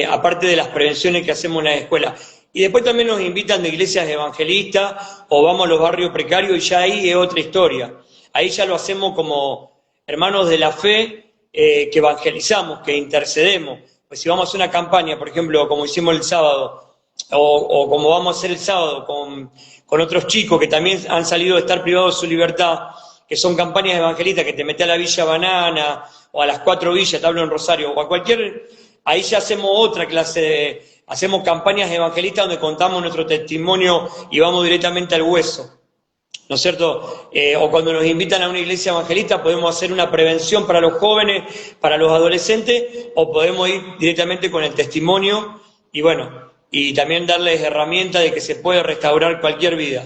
aparte de las prevenciones que hacemos en la escuela. Y después también nos invitan de iglesias evangelistas o vamos a los barrios precarios, y ya ahí es otra historia. Ahí ya lo hacemos como hermanos de la fe, que evangelizamos, que intercedemos. Pues si vamos a hacer una campaña, por ejemplo, como hicimos el sábado, o como vamos a hacer el sábado con otros chicos que también han salido de estar privados de su libertad, que son campañas evangelistas, que te metes a la Villa Banana o a las 4 villas, te hablo en Rosario, o a cualquier, ahí ya hacemos otra clase hacemos campañas evangelistas donde contamos nuestro testimonio y vamos directamente al hueso, ¿no es cierto? O cuando nos invitan a una iglesia evangelista podemos hacer una prevención para los jóvenes, para los adolescentes, o podemos ir directamente con el testimonio y bueno, y también darles herramientas de que se puede restaurar cualquier vida.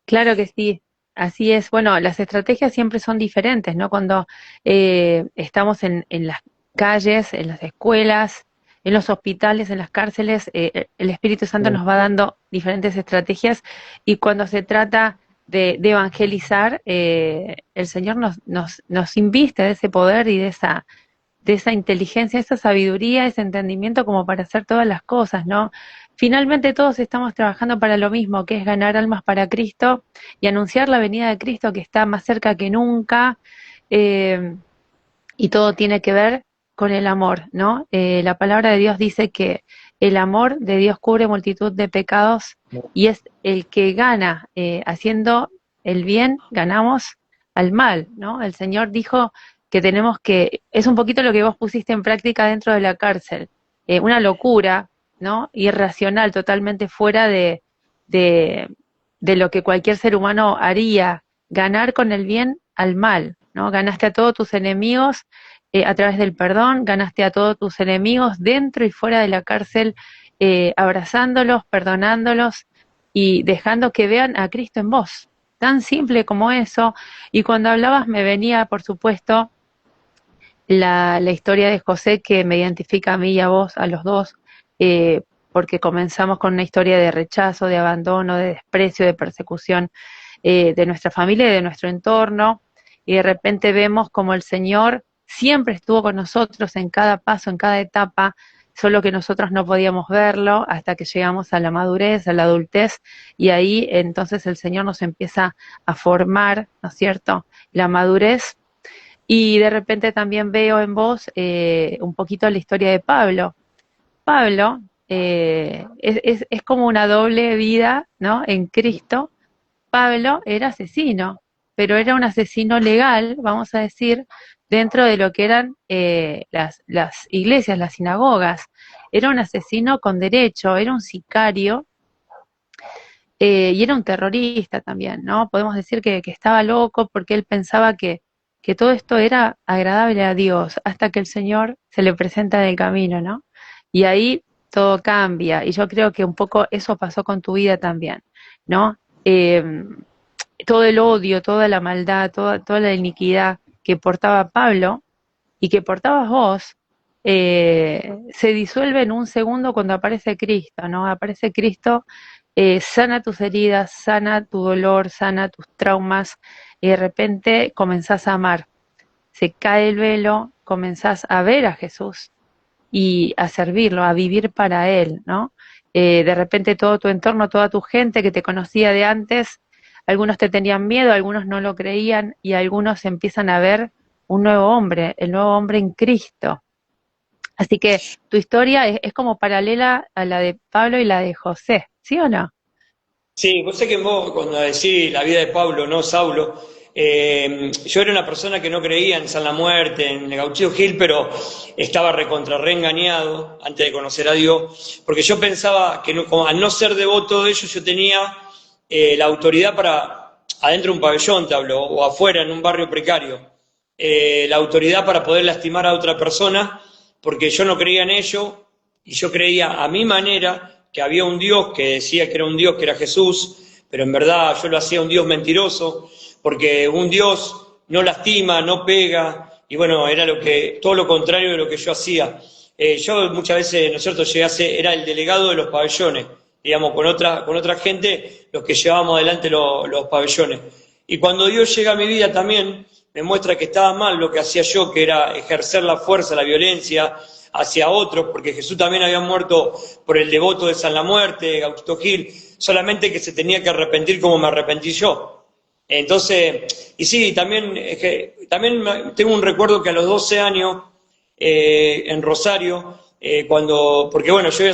Claro que sí, así es. Bueno, las estrategias siempre son diferentes, ¿no? Cuando estamos en las calles, en las escuelas, en los hospitales, en las cárceles, el Espíritu Santo nos va dando diferentes estrategias y cuando se trata de evangelizar, el Señor nos inviste de ese poder y de esa inteligencia, esa sabiduría, ese entendimiento como para hacer todas las cosas, ¿no? Finalmente todos estamos trabajando para lo mismo, que es ganar almas para Cristo y anunciar la venida de Cristo que está más cerca que nunca, eh, y todo tiene que ver con el amor, ¿no? La palabra de Dios dice que el amor de Dios cubre multitud de pecados y es el que gana, haciendo el bien, ganamos al mal, ¿no? El Señor dijo que tenemos que, es un poquito lo que vos pusiste en práctica dentro de la cárcel, una locura, ¿no? Irracional, totalmente fuera de, de lo que cualquier ser humano haría, ganar con el bien al mal, ¿no? Ganaste a todos tus enemigos a través del perdón, ganaste a todos tus enemigos dentro y fuera de la cárcel, abrazándolos, perdonándolos y dejando que vean a Cristo en vos. Tan simple como eso. Y cuando hablabas me venía, por supuesto, la historia de José que me identifica a mí y a vos, a los dos, eh, porque comenzamos con una historia de rechazo, de abandono, de desprecio, de persecución, de nuestra familia y de nuestro entorno, y de repente vemos como el Señor siempre estuvo con nosotros en cada paso, en cada etapa, solo que nosotros no podíamos verlo hasta que llegamos a la madurez, a la adultez, y ahí entonces el Señor nos empieza a formar, ¿no es cierto? La madurez. Y de repente también veo en vos un poquito la historia de Pablo. Pablo es como una doble vida, ¿no? En Cristo. Pablo era asesino, pero era un asesino legal, vamos a decir, dentro de lo que eran las iglesias, las sinagogas. Era un asesino con derecho, era un sicario, y era un terrorista también, ¿no? Podemos decir que estaba loco porque él pensaba que todo esto era agradable a Dios, hasta que el Señor se le presenta en el camino, ¿no? Y ahí todo cambia, y yo creo que un poco eso pasó con tu vida también, ¿no? Eh, Todo el odio, toda la maldad, toda la iniquidad que portaba Pablo y que portabas vos, se disuelve en un segundo cuando aparece Cristo, ¿no? Aparece Cristo, sana tus heridas, sana tu dolor, sana tus traumas, y de repente comenzás a amar. Se cae el velo, comenzás a ver a Jesús y a servirlo, a vivir para Él, ¿no? De repente todo tu entorno, toda tu gente que te conocía de antes, algunos te tenían miedo, algunos no lo creían y algunos empiezan a ver un nuevo hombre, el nuevo hombre en Cristo. Así que tu historia es como paralela a la de Pablo y la de José, ¿sí o no? Sí, vos sé que vos, cuando decís la vida de Pablo, no Saulo, yo era una persona que no creía en San la Muerte, en el Gauchito Gil, pero estaba recontra reengañado antes de conocer a Dios, porque yo pensaba que como al no ser devoto de ellos, yo tenía la autoridad para, adentro de un pabellón, te hablo, o afuera, en un barrio precario, la autoridad para poder lastimar a otra persona, porque yo no creía en ello, y yo creía a mi manera que había un Dios que decía que era un Dios, que era Jesús, pero en verdad yo lo hacía un Dios mentiroso, porque un Dios no lastima, no pega, y bueno, era todo lo contrario de lo que yo hacía. Yo muchas veces, ¿no es cierto?, llegué a ser, era el delegado de los pabellones, digamos, con otra gente, los que llevábamos adelante los pabellones. Y cuando Dios llega a mi vida también, me muestra que estaba mal lo que hacía yo, que era ejercer la fuerza, la violencia hacia otros, porque Jesús también había muerto por el devoto de San la Muerte, Gauchito Gil, solamente que se tenía que arrepentir como me arrepentí yo. Entonces, y sí, también, también tengo un recuerdo que a los 12 años, en Rosario, porque bueno, yo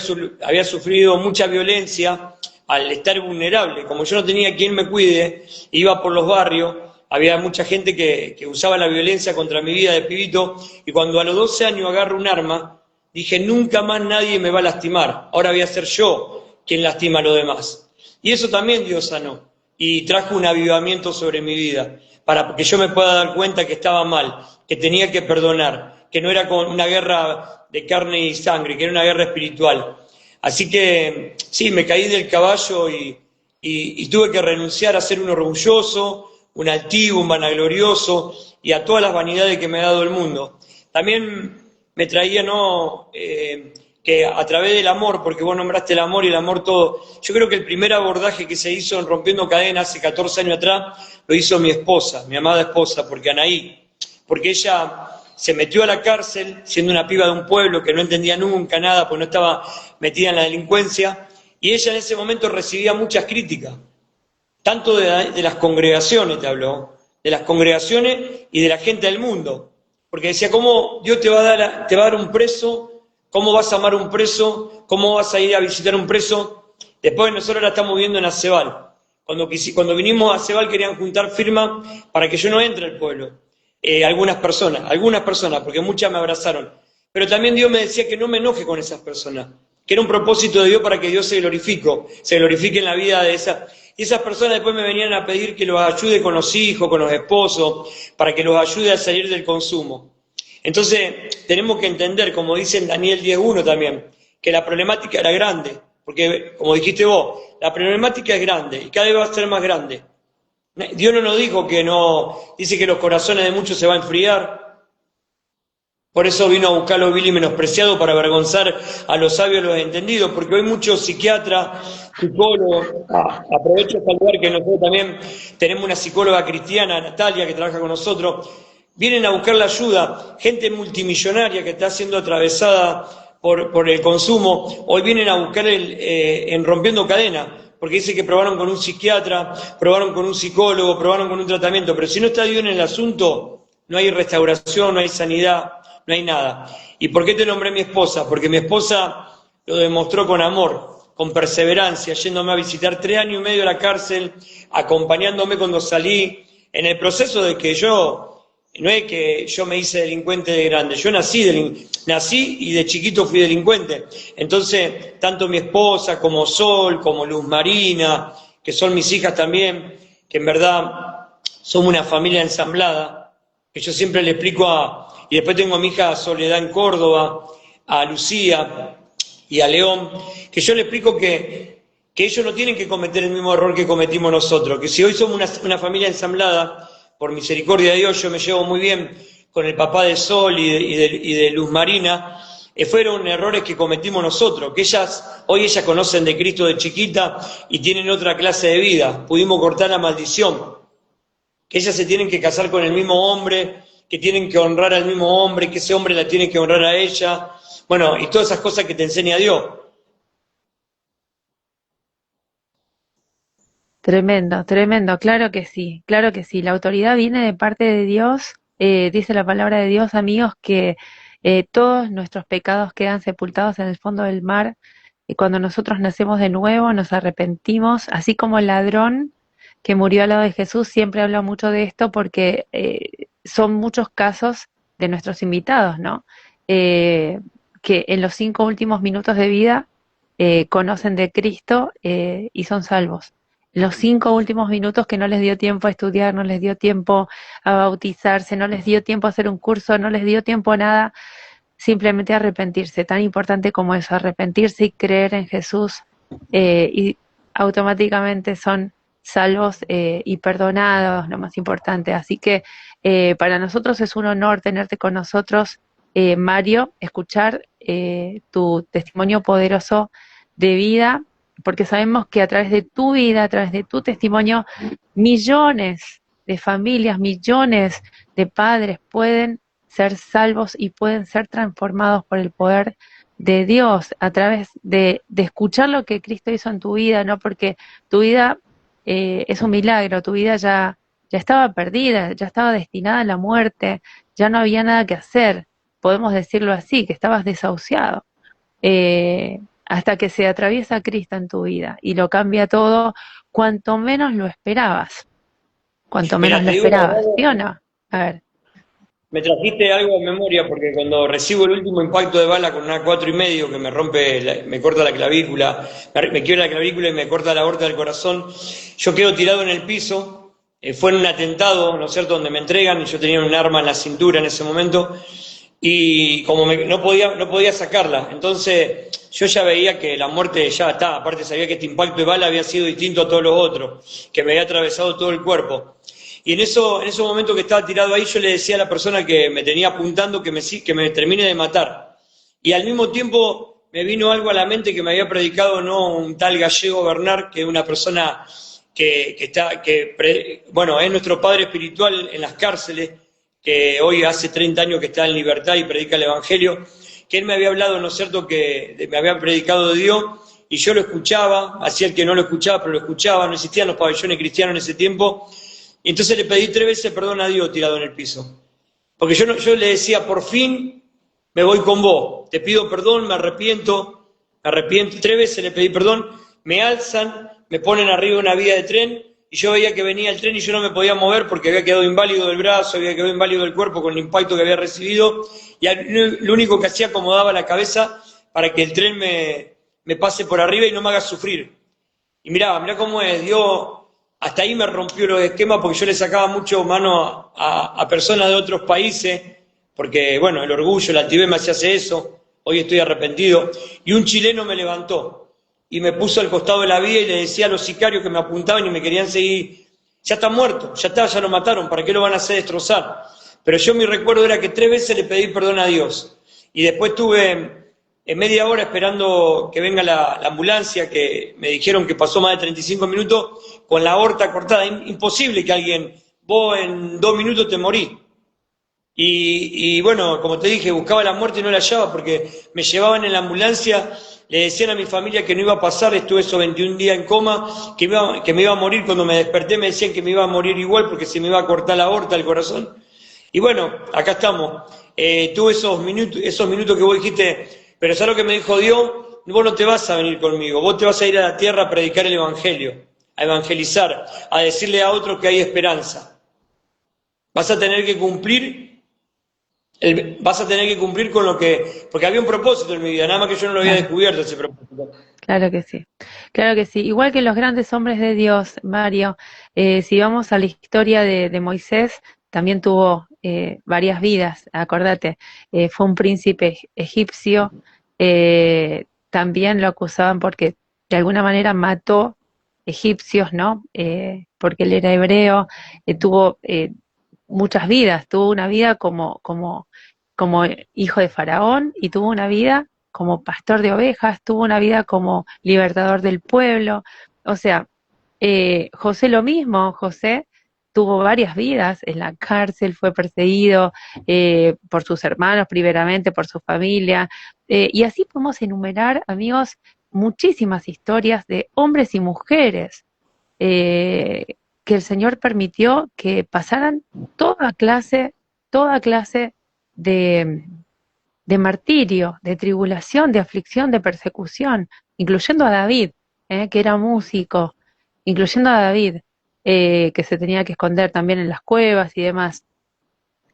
había sufrido mucha violencia al estar vulnerable, como yo no tenía quien me cuide, iba por los barrios, había mucha gente que usaba la violencia contra mi vida de pibito, y cuando a los 12 años agarro un arma, dije, nunca más nadie me va a lastimar, ahora voy a ser yo quien lastima a los demás. Y eso también Dios sanó, y trajo un avivamiento sobre mi vida, para que yo me pueda dar cuenta que estaba mal, que tenía que perdonar, que no era con una guerra de carne y sangre, que era una guerra espiritual. Así que sí, me caí del caballo y tuve que renunciar a ser un orgulloso, un altivo, un vanaglorioso y a todas las vanidades que me ha dado el mundo. También me traía, ¿no? Que a través del amor, porque vos nombraste el amor y el amor todo, yo creo que el primer abordaje que se hizo en Rompiendo Cadenas hace 14 años atrás, lo hizo mi esposa, mi amada esposa, porque Anaí, porque ella se metió a la cárcel siendo una piba de un pueblo que no entendía nunca nada, porque no estaba metida en la delincuencia, y ella en ese momento recibía muchas críticas, tanto de las congregaciones, te habló, de las congregaciones y de la gente del mundo, porque decía, ¿cómo Dios te va a dar un preso? ¿Cómo vas a amar a un preso? ¿Cómo vas a ir a visitar a un preso? Después nosotros ahora estamos viviendo en Acebal. Cuando vinimos a Acebal querían juntar firmas para que yo no entre al pueblo. Algunas personas, porque muchas me abrazaron. Pero también Dios me decía que no me enoje con esas personas, que era un propósito de Dios para que Dios se glorifique en la vida de esas. Y esas personas después me venían a pedir que los ayude con los hijos, con los esposos, para que los ayude a salir del consumo. Entonces, tenemos que entender, como dice en Daniel 10.1 también, que la problemática era grande, porque, como dijiste vos, la problemática es grande y cada vez va a ser más grande. Dios no nos dijo que no, dice que los corazones de muchos se van a enfriar, por eso vino a buscarlo vil y menospreciado para avergonzar a los sabios y a los entendidos, porque hoy muchos psiquiatras, psicólogos, aprovecho para saludar que nosotros también tenemos una psicóloga cristiana, Natalia, que trabaja con nosotros, vienen a buscar la ayuda, gente multimillonaria que está siendo atravesada por el consumo, hoy vienen a buscar en Rompiendo Cadenas, porque dice que probaron con un psiquiatra, probaron con un psicólogo, probaron con un tratamiento, pero si no está Dios en el asunto, no hay restauración, no hay sanidad, no hay nada. ¿Y por qué te nombré mi esposa? Porque mi esposa lo demostró con amor, con perseverancia, yéndome a visitar 3 años y medio a la cárcel, acompañándome cuando salí, en el proceso de que no es que yo me hice delincuente de grande, yo nací y de chiquito fui delincuente. Entonces, tanto mi esposa como Sol, como Luz Marina, que son mis hijas también, que en verdad somos una familia ensamblada, que yo siempre le explico y después tengo a mi hija Soledad en Córdoba, a Lucía y a León, que yo le explico que ellos no tienen que cometer el mismo error que cometimos nosotros, que si hoy somos una familia ensamblada, por misericordia de Dios, yo me llevo muy bien con el papá de Sol y de Luz Marina, fueron errores que cometimos nosotros, que hoy ellas conocen de Cristo de chiquita y tienen otra clase de vida, pudimos cortar la maldición, que ellas se tienen que casar con el mismo hombre, que tienen que honrar al mismo hombre, que ese hombre la tiene que honrar a ella, bueno, y todas esas cosas que te enseña Dios. Tremendo, tremendo, claro que sí. La autoridad viene de parte de Dios, dice la palabra de Dios, amigos, que todos nuestros pecados quedan sepultados en el fondo del mar. Y cuando nosotros nacemos de nuevo, nos arrepentimos, así como el ladrón que murió al lado de Jesús, siempre habla mucho de esto porque son muchos casos de nuestros invitados, ¿no? Que en los 5 últimos minutos de vida conocen de Cristo y son salvos. Los 5 últimos minutos que no les dio tiempo a estudiar, no les dio tiempo a bautizarse, no les dio tiempo a hacer un curso, no les dio tiempo a nada, simplemente arrepentirse, tan importante como eso, arrepentirse y creer en Jesús, y automáticamente son salvos y perdonados, lo más importante. Así que para nosotros es un honor tenerte con nosotros, Mario, escuchar tu testimonio poderoso de vida, porque sabemos que a través de tu vida, a través de tu testimonio, millones de familias, millones de padres pueden ser salvos y pueden ser transformados por el poder de Dios a través de escuchar lo que Cristo hizo en tu vida, ¿no? Porque tu vida es un milagro, tu vida ya estaba perdida, ya estaba destinada a la muerte, ya no había nada que hacer, podemos decirlo así, que estabas desahuciado. Hasta que se atraviesa Cristo en tu vida y lo cambia todo, cuanto menos lo esperabas, Mira, te digo la verdad, ¿sí o no? A ver. me trajiste algo a memoria porque cuando recibo el último impacto de bala con una 4,5 que me rompe, me corta la clavícula, me quiebra la clavícula y me corta la aorta del corazón, yo quedo tirado en el piso, fue en un atentado, ¿no es cierto?, donde me entregan, y yo tenía un arma en la cintura en ese momento, y como no podía sacarla, entonces yo ya veía que la muerte ya está, aparte sabía que este impacto de bala había sido distinto a todos los otros, que me había atravesado todo el cuerpo. Y en esos momentos que estaba tirado ahí, yo le decía a la persona que me tenía apuntando que me termine de matar. Y al mismo tiempo me vino algo a la mente que me había predicado no un tal Gallego Bernard, que es una persona bueno, es nuestro padre espiritual en las cárceles, que hoy hace 30 años que está en libertad y predica el Evangelio, que él me había hablado, ¿no es cierto?, que me había predicado de Dios, y yo lo escuchaba, hacía el que no lo escuchaba, pero lo escuchaba, no existían los pabellones cristianos en ese tiempo, y entonces le pedí 3 veces perdón a Dios tirado en el piso. Porque yo le decía, por fin me voy con vos, te pido perdón, me arrepiento, 3 veces le pedí perdón, me alzan, me ponen arriba de una vía de tren, y yo veía que venía el tren y yo no me podía mover porque había quedado inválido del brazo, había quedado inválido del cuerpo con el impacto que había recibido, y lo único que hacía acomodaba la cabeza para que el tren me pase por arriba y no me haga sufrir. Y mirá cómo es, Dios hasta ahí me rompió los esquemas porque yo le sacaba mucho mano a personas de otros países, porque bueno, el orgullo, la altivez me hacía hacer eso, hoy estoy arrepentido, y un chileno me levantó y me puso al costado de la vía y le decía a los sicarios que me apuntaban y me querían seguir, ya está muerto, ya está, ya lo mataron, ¿para qué lo van a hacer destrozar? Pero yo mi recuerdo era que 3 veces le pedí perdón a Dios, y después tuve media hora esperando que venga la ambulancia, que me dijeron que pasó más de 35 minutos con la aorta cortada. Imposible que alguien, vos en 2 minutos te morís. Y bueno, como te dije, buscaba la muerte y no la hallaba porque me llevaban en la ambulancia, le decían a mi familia que no iba a pasar, estuve esos 21 días en coma, que me iba a morir. Cuando me desperté me decían que me iba a morir igual porque se me iba a cortar la aorta, el corazón. Y bueno, acá estamos. Tuve esos minutos que vos dijiste, pero ¿sabes lo que me dijo Dios? Vos no te vas a venir conmigo, vos te vas a ir a la tierra a predicar el Evangelio, a evangelizar, a decirle a otros que hay esperanza. Vas a tener que cumplir con lo que, porque había un propósito en mi vida, nada más que yo no lo había descubierto ese propósito. Claro que sí, claro que sí. Igual que los grandes hombres de Dios, Mario, si vamos a la historia de Moisés, también tuvo varias vidas, acordate, fue un príncipe egipcio, también lo acusaban porque de alguna manera mató egipcios, ¿no? Porque él era hebreo, tuvo muchas vidas, tuvo una vida como hijo de Faraón y tuvo una vida como pastor de ovejas, tuvo una vida como libertador del pueblo. O sea, José lo mismo, José tuvo varias vidas en la cárcel, fue perseguido por sus hermanos primeramente, por su familia, y así podemos enumerar, amigos, muchísimas historias de hombres y mujeres eh, que el Señor permitió que pasaran toda clase de, de martirio, de tribulación, de aflicción, de persecución, incluyendo a David, que era músico, incluyendo a David, que se tenía que esconder también en las cuevas y demás,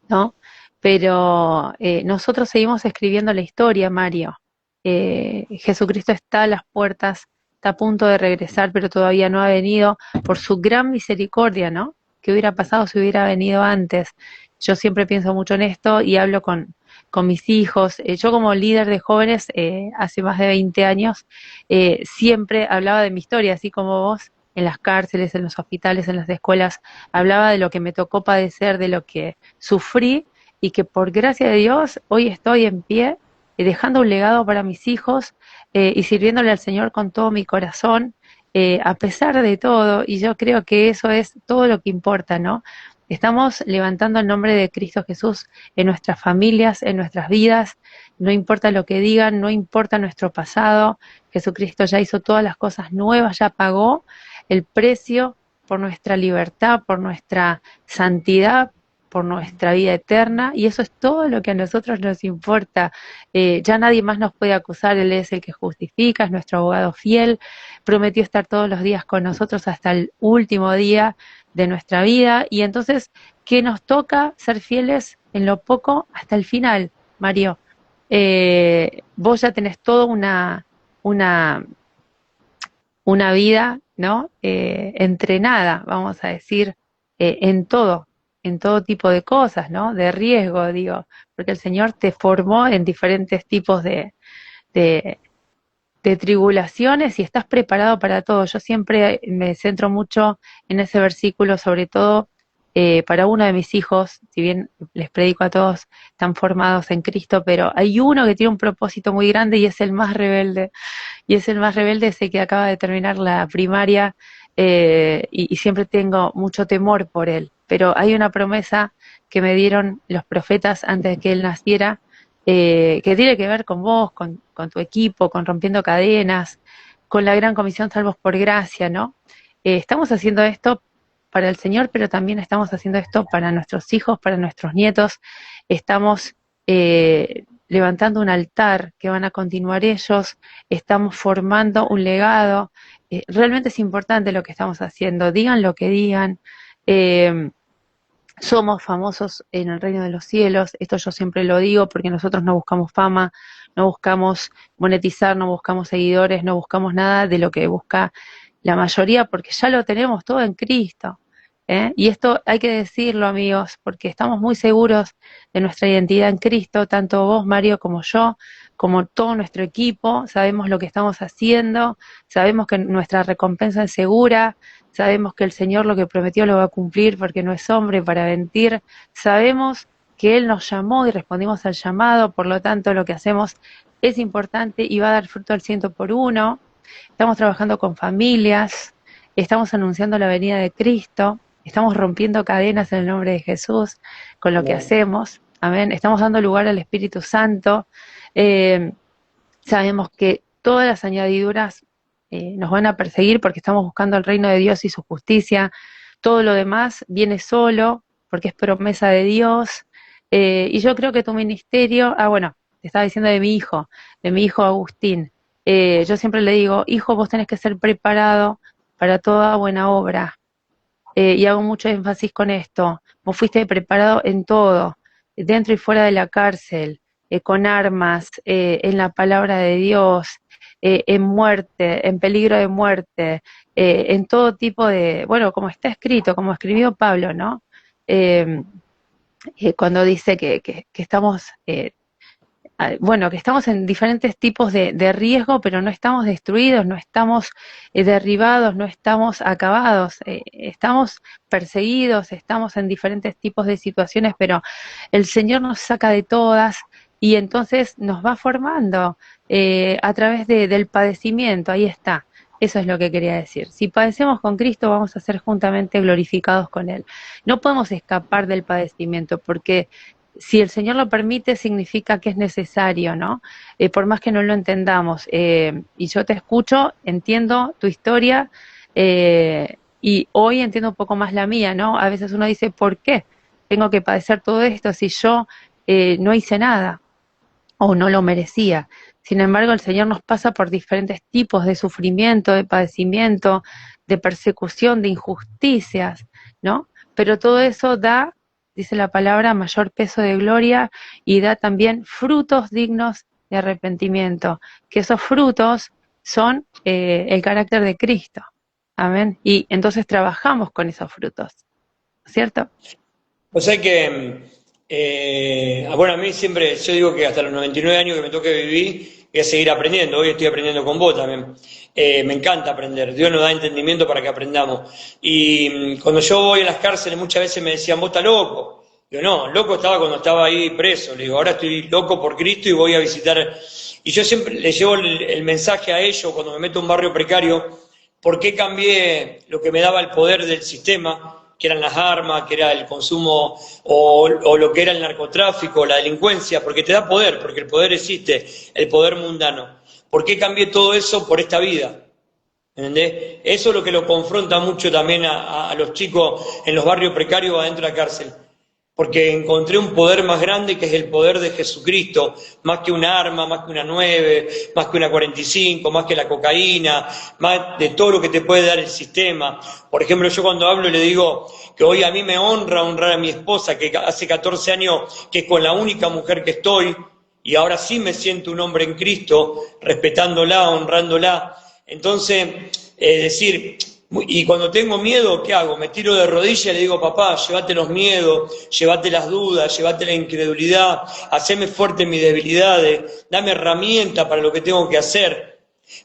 ¿no? Pero nosotros seguimos escribiendo la historia, Mario. Jesucristo está a las puertas, está a punto de regresar, pero todavía no ha venido por su gran misericordia, ¿no? ¿Qué hubiera pasado si hubiera venido antes? Yo siempre pienso mucho en esto y hablo con mis hijos. Yo como líder de jóvenes, hace más de 20 años, siempre hablaba de mi historia, así como vos, en las cárceles, en los hospitales, en las escuelas, hablaba de lo que me tocó padecer, de lo que sufrí y que por gracia de Dios hoy estoy en pie, dejando un legado para mis hijos y sirviéndole al Señor con todo mi corazón, a pesar de todo, y yo creo que eso es todo lo que importa, ¿no? Estamos levantando el nombre de Cristo Jesús en nuestras familias, en nuestras vidas, no importa lo que digan, no importa nuestro pasado, Jesucristo ya hizo todas las cosas nuevas, ya pagó el precio por nuestra libertad, por nuestra santidad, por nuestra vida eterna, y eso es todo lo que a nosotros nos importa. Ya nadie más nos puede acusar, Él es el que justifica, es nuestro abogado fiel, prometió estar todos los días con nosotros hasta el último día de nuestra vida, y entonces, ¿qué nos toca? Ser fieles en lo poco hasta el final, Mario. Vos ya tenés toda una vida, ¿no? Entrenada, vamos a decir, en todo tipo de cosas, ¿no? De riesgo, digo, porque el Señor te formó en diferentes tipos de de tribulaciones y estás preparado para todo. Yo siempre me centro mucho en ese versículo, sobre todo para uno de mis hijos, si bien les predico a todos, están formados en Cristo, pero hay uno que tiene un propósito muy grande y es el más rebelde. Y es el más rebelde, ese que acaba de terminar la primaria, y siempre tengo mucho temor por él. Pero hay una promesa que me dieron los profetas antes de que él naciera, que tiene que ver con vos, con tu equipo, con Rompiendo Cadenas, con la Gran Comisión Salvos por Gracia, ¿no? Estamos haciendo esto para el Señor, pero también estamos haciendo esto para nuestros hijos, para nuestros nietos. Estamos levantando un altar que van a continuar ellos, estamos formando un legado. Realmente es importante lo que estamos haciendo, digan lo que digan. eh, Somos famosos en el reino de los cielos, esto yo siempre lo digo porque nosotros no buscamos fama, no buscamos monetizar, no buscamos seguidores, no buscamos nada de lo que busca la mayoría, porque ya lo tenemos todo en Cristo. Y esto hay que decirlo, amigos, porque estamos muy seguros de nuestra identidad en Cristo, tanto vos, Mario, como yo, como todo nuestro equipo. Sabemos lo que estamos haciendo, sabemos que nuestra recompensa es segura, sabemos que el Señor lo que prometió lo va a cumplir porque no es hombre para mentir, sabemos que Él nos llamó y respondimos al llamado, por lo tanto lo que hacemos es importante y va a dar fruto al 100 por 1. Estamos trabajando con familias, estamos anunciando la venida de Cristo, estamos rompiendo cadenas en el nombre de Jesús con lo que hacemos, amén. Estamos dando lugar al Espíritu Santo. Eh, Sabemos que todas las añadiduras nos van a perseguir porque estamos buscando el reino de Dios y su justicia. Todo lo demás viene solo porque es promesa de Dios. Y yo creo que tu ministerio, bueno, te estaba diciendo de mi hijo Agustín. Yo siempre le digo, hijo, vos tenés que ser preparado para toda buena obra. Y hago mucho énfasis con esto. Vos fuiste preparado en todo, dentro y fuera de la cárcel, con armas, en la palabra de Dios, en muerte, en peligro de muerte, en todo tipo de, bueno, como está escrito, como escribió Pablo, ¿no? Eh, Cuando dice que estamos, bueno, que estamos en diferentes tipos de riesgo, pero no estamos destruidos, no estamos derribados, no estamos acabados, estamos perseguidos, estamos en diferentes tipos de situaciones, pero el Señor nos saca de todas y entonces nos va formando a través del padecimiento. Ahí está. Eso es lo que quería decir. Si padecemos con Cristo, vamos a ser juntamente glorificados con Él. No podemos escapar del padecimiento, porque si el Señor lo permite, significa que es necesario, ¿no? Por más que no lo entendamos. Y yo te escucho, entiendo tu historia, y hoy entiendo un poco más la mía, ¿no? A veces uno dice, ¿por qué tengo que padecer todo esto si yo no hice nada o no lo merecía? Sin embargo, el Señor nos pasa por diferentes tipos de sufrimiento, de padecimiento, de persecución, de injusticias, ¿no? Pero todo eso da, dice la palabra, mayor peso de gloria y da también frutos dignos de arrepentimiento, que esos frutos son el carácter de Cristo. Amén. Y entonces trabajamos con esos frutos, ¿cierto? O sea que, bueno, a mí siempre, yo digo que hasta los 99 años que me toque vivir, voy a seguir aprendiendo. Hoy estoy aprendiendo con vos también. Me encanta aprender. Dios nos da entendimiento para que aprendamos. Y cuando yo voy a las cárceles, muchas veces me decían, vos estás loco. Digo, no, loco estaba cuando estaba ahí preso. Le digo, ahora estoy loco por Cristo y voy a visitar. Y yo siempre les llevo el mensaje a ellos cuando me meto a un barrio precario, por qué cambié lo que me daba el poder del sistema, que eran las armas, que era el consumo o lo que era el narcotráfico, la delincuencia, porque te da poder, porque el poder existe, el poder mundano. ¿Por qué cambié todo eso por esta vida? ¿Entendés? Eso es lo que lo confronta mucho también a los chicos en los barrios precarios adentro de la cárcel. Porque encontré un poder más grande que es el poder de Jesucristo, más que una arma, más que una 9, más que una 45, más que la cocaína, más de todo lo que te puede dar el sistema. Por ejemplo, yo cuando hablo le digo que hoy a mí me honra honrar a mi esposa, que hace 14 años que es con la única mujer que estoy, y ahora sí me siento un hombre en Cristo, respetándola, honrándola. Entonces, decir... Y cuando tengo miedo, ¿qué hago? Me tiro de rodillas y le digo, papá, llévate los miedos, llévate las dudas, llévate la incredulidad, haceme fuerte en mis debilidades, dame herramientas para lo que tengo que hacer.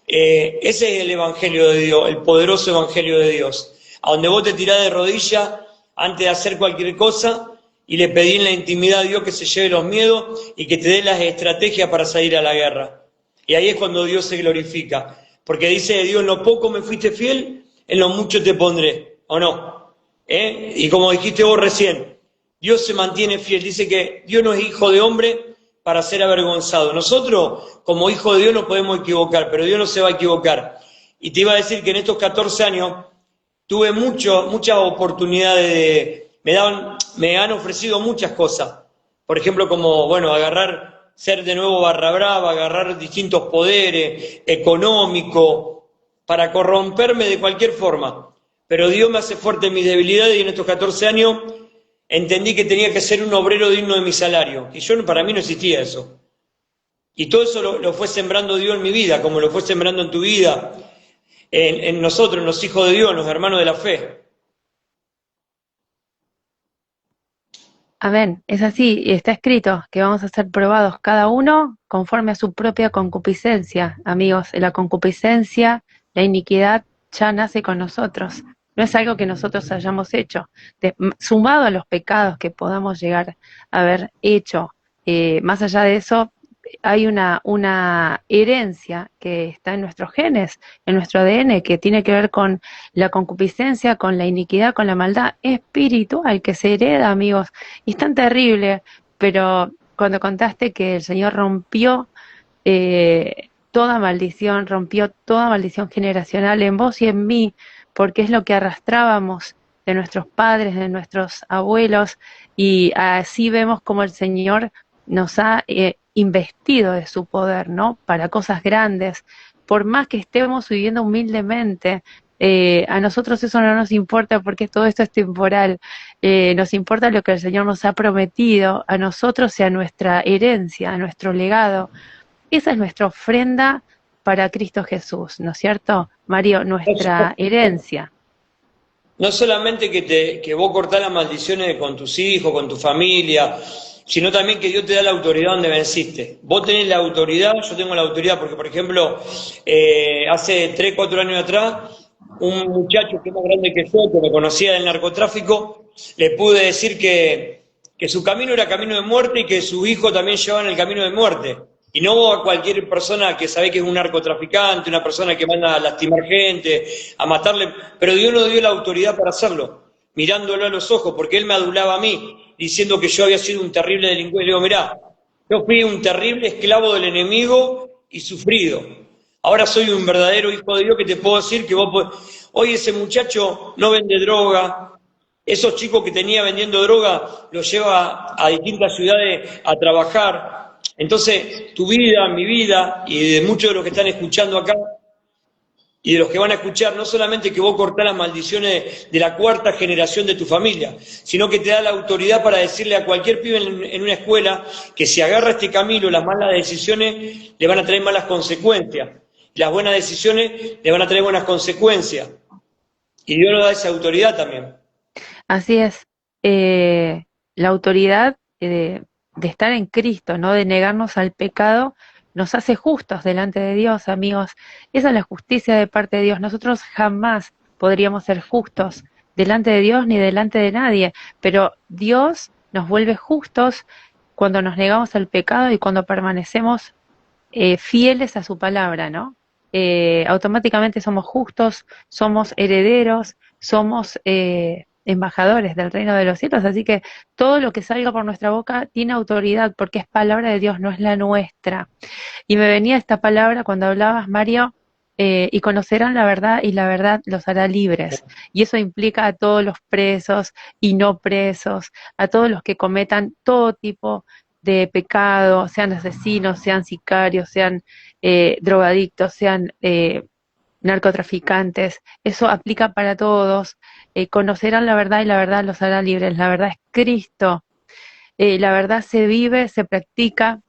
Ese es el Evangelio de Dios, el poderoso Evangelio de Dios, a donde vos te tirás de rodillas antes de hacer cualquier cosa y le pedís en la intimidad a Dios que se lleve los miedos y que te dé las estrategias para salir a la guerra. Y ahí es cuando Dios se glorifica, porque dice de Dios, en lo poco me fuiste fiel, en lo mucho te pondré, ¿o no? Y como dijiste vos recién, Dios se mantiene fiel, dice que Dios no es hijo de hombre para ser avergonzado. Nosotros, como hijos de Dios, nos podemos equivocar, pero Dios no se va a equivocar. Y te iba a decir que en estos 14 años tuve muchas oportunidades me han ofrecido muchas cosas. Por ejemplo, como, bueno, ser de nuevo barra brava, agarrar distintos poderes económicos, para corromperme de cualquier forma. Pero Dios me hace fuerte en mis debilidades y en estos 14 años entendí que tenía que ser un obrero digno de mi salario. Y para mí no existía eso. Y todo eso lo fue sembrando Dios en mi vida, como lo fue sembrando en tu vida, en nosotros, en los hijos de Dios, en los hermanos de la fe. Amén, es así, y está escrito que vamos a ser probados cada uno conforme a su propia concupiscencia, amigos. La concupiscencia, la iniquidad ya nace con nosotros, no es algo que nosotros hayamos hecho. Sumado a los pecados que podamos llegar a haber hecho, más allá de eso, hay una herencia que está en nuestros genes, en nuestro ADN, que tiene que ver con la concupiscencia, con la iniquidad, con la maldad espiritual que se hereda, amigos. Y es tan terrible, pero cuando contaste que el Señor rompió rompió toda maldición generacional en vos y en mí, porque es lo que arrastrábamos de nuestros padres, de nuestros abuelos, y así vemos como el Señor nos ha investido de su poder, ¿no? Para cosas grandes, por más que estemos viviendo humildemente. A nosotros eso no nos importa porque todo esto es temporal. Nos importa lo que el Señor nos ha prometido a nosotros y a nuestra herencia, a nuestro legado. Esa es nuestra ofrenda para Cristo Jesús, ¿no es cierto, Mario? Nuestra herencia. No solamente que vos cortás las maldiciones con tus hijos, con tu familia, sino también que Dios te da la autoridad donde venciste. Vos tenés la autoridad, yo tengo la autoridad, porque por ejemplo, hace 3, 4 años atrás, un muchacho que es más grande que yo, que me conocía del narcotráfico, le pude decir que su camino era camino de muerte y que su hijo también llevaba en el camino de muerte. Y no a cualquier persona que sabe que es un narcotraficante, una persona que manda a lastimar gente, a matarle, pero Dios nos dio la autoridad para hacerlo, mirándolo a los ojos, porque Él me adulaba a mí, diciendo que yo había sido un terrible delincuente. Le digo, mirá, yo fui un terrible esclavo del enemigo y sufrido. Ahora soy un verdadero hijo de Dios que te puedo decir que hoy ese muchacho no vende droga, esos chicos que tenía vendiendo droga los lleva a distintas ciudades a trabajar. Entonces, tu vida, mi vida, y de muchos de los que están escuchando acá, y de los que van a escuchar, no solamente que vos cortás las maldiciones de la 4ª generación de tu familia, sino que te da la autoridad para decirle a cualquier pibe en una escuela que si agarra este camino, las malas decisiones le van a traer malas consecuencias, y las buenas decisiones le van a traer buenas consecuencias. Y Dios nos da esa autoridad también. Así es, la autoridad de estar en Cristo, ¿no? De negarnos al pecado, nos hace justos delante de Dios, amigos. Esa es la justicia de parte de Dios. Nosotros jamás podríamos ser justos delante de Dios ni delante de nadie, pero Dios nos vuelve justos cuando nos negamos al pecado y cuando permanecemos fieles a su palabra, ¿no? Automáticamente somos justos, somos herederos, somos embajadores del reino de los cielos, así que todo lo que salga por nuestra boca tiene autoridad porque es palabra de Dios, no es la nuestra. Y me venía esta palabra cuando hablabas, Mario, y conocerán la verdad y la verdad los hará libres. Y eso implica a todos los presos y no presos, a todos los que cometan todo tipo de pecado, sean asesinos, sean sicarios, sean drogadictos, sean narcotraficantes. Eso aplica para todos. Conocerán la verdad y la verdad los hará libres. La verdad es Cristo. La verdad se vive, se practica.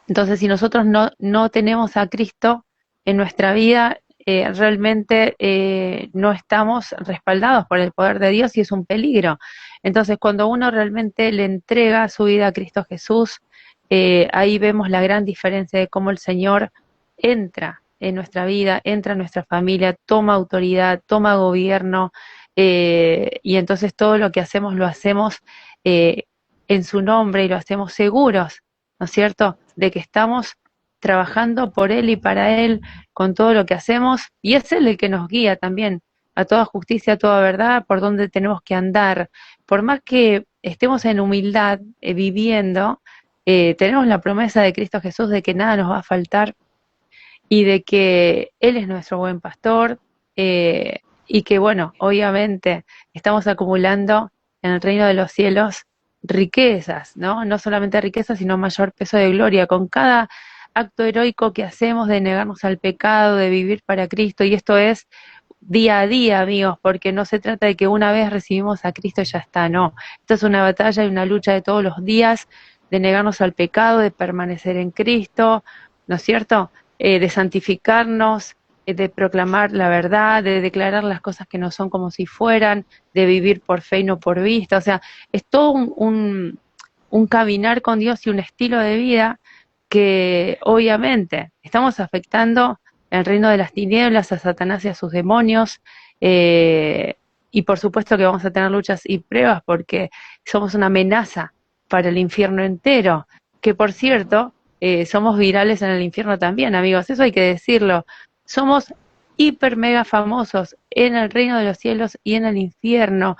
Entonces, si nosotros no tenemos a Cristo en nuestra vida, realmente no estamos respaldados por el poder de Dios y es un peligro. Entonces, cuando uno realmente le entrega su vida a Cristo Jesús, ahí vemos la gran diferencia de cómo el Señor entra en nuestra vida, entra en nuestra familia, toma autoridad, toma gobierno, y entonces todo lo que hacemos lo hacemos eh, en su nombre y lo hacemos seguros, ¿no es cierto?, de que estamos trabajando por Él y para Él con todo lo que hacemos, y es Él el que nos guía también a toda justicia, a toda verdad, por donde tenemos que andar. Por más que estemos en humildad viviendo, tenemos la promesa de Cristo Jesús de que nada nos va a faltar y de que Él es nuestro buen pastor, y que, bueno, obviamente estamos acumulando en el reino de los cielos riquezas, ¿no? No solamente riquezas, sino mayor peso de gloria, con cada acto heroico que hacemos de negarnos al pecado, de vivir para Cristo, y esto es día a día, amigos, porque no se trata de que una vez recibimos a Cristo y ya está, no. Esto es una batalla y una lucha de todos los días, de negarnos al pecado, de permanecer en Cristo, ¿no es cierto?, de santificarnos, de proclamar la verdad, de declarar las cosas que no son como si fueran, de vivir por fe y no por vista. O sea, es todo un caminar con Dios y un estilo de vida que obviamente estamos afectando el reino de las tinieblas, a Satanás y a sus demonios, y por supuesto que vamos a tener luchas y pruebas porque somos una amenaza para el infierno entero, que por cierto, somos virales en el infierno también, amigos, eso hay que decirlo. Somos hiper mega famosos en el reino de los cielos y en el infierno.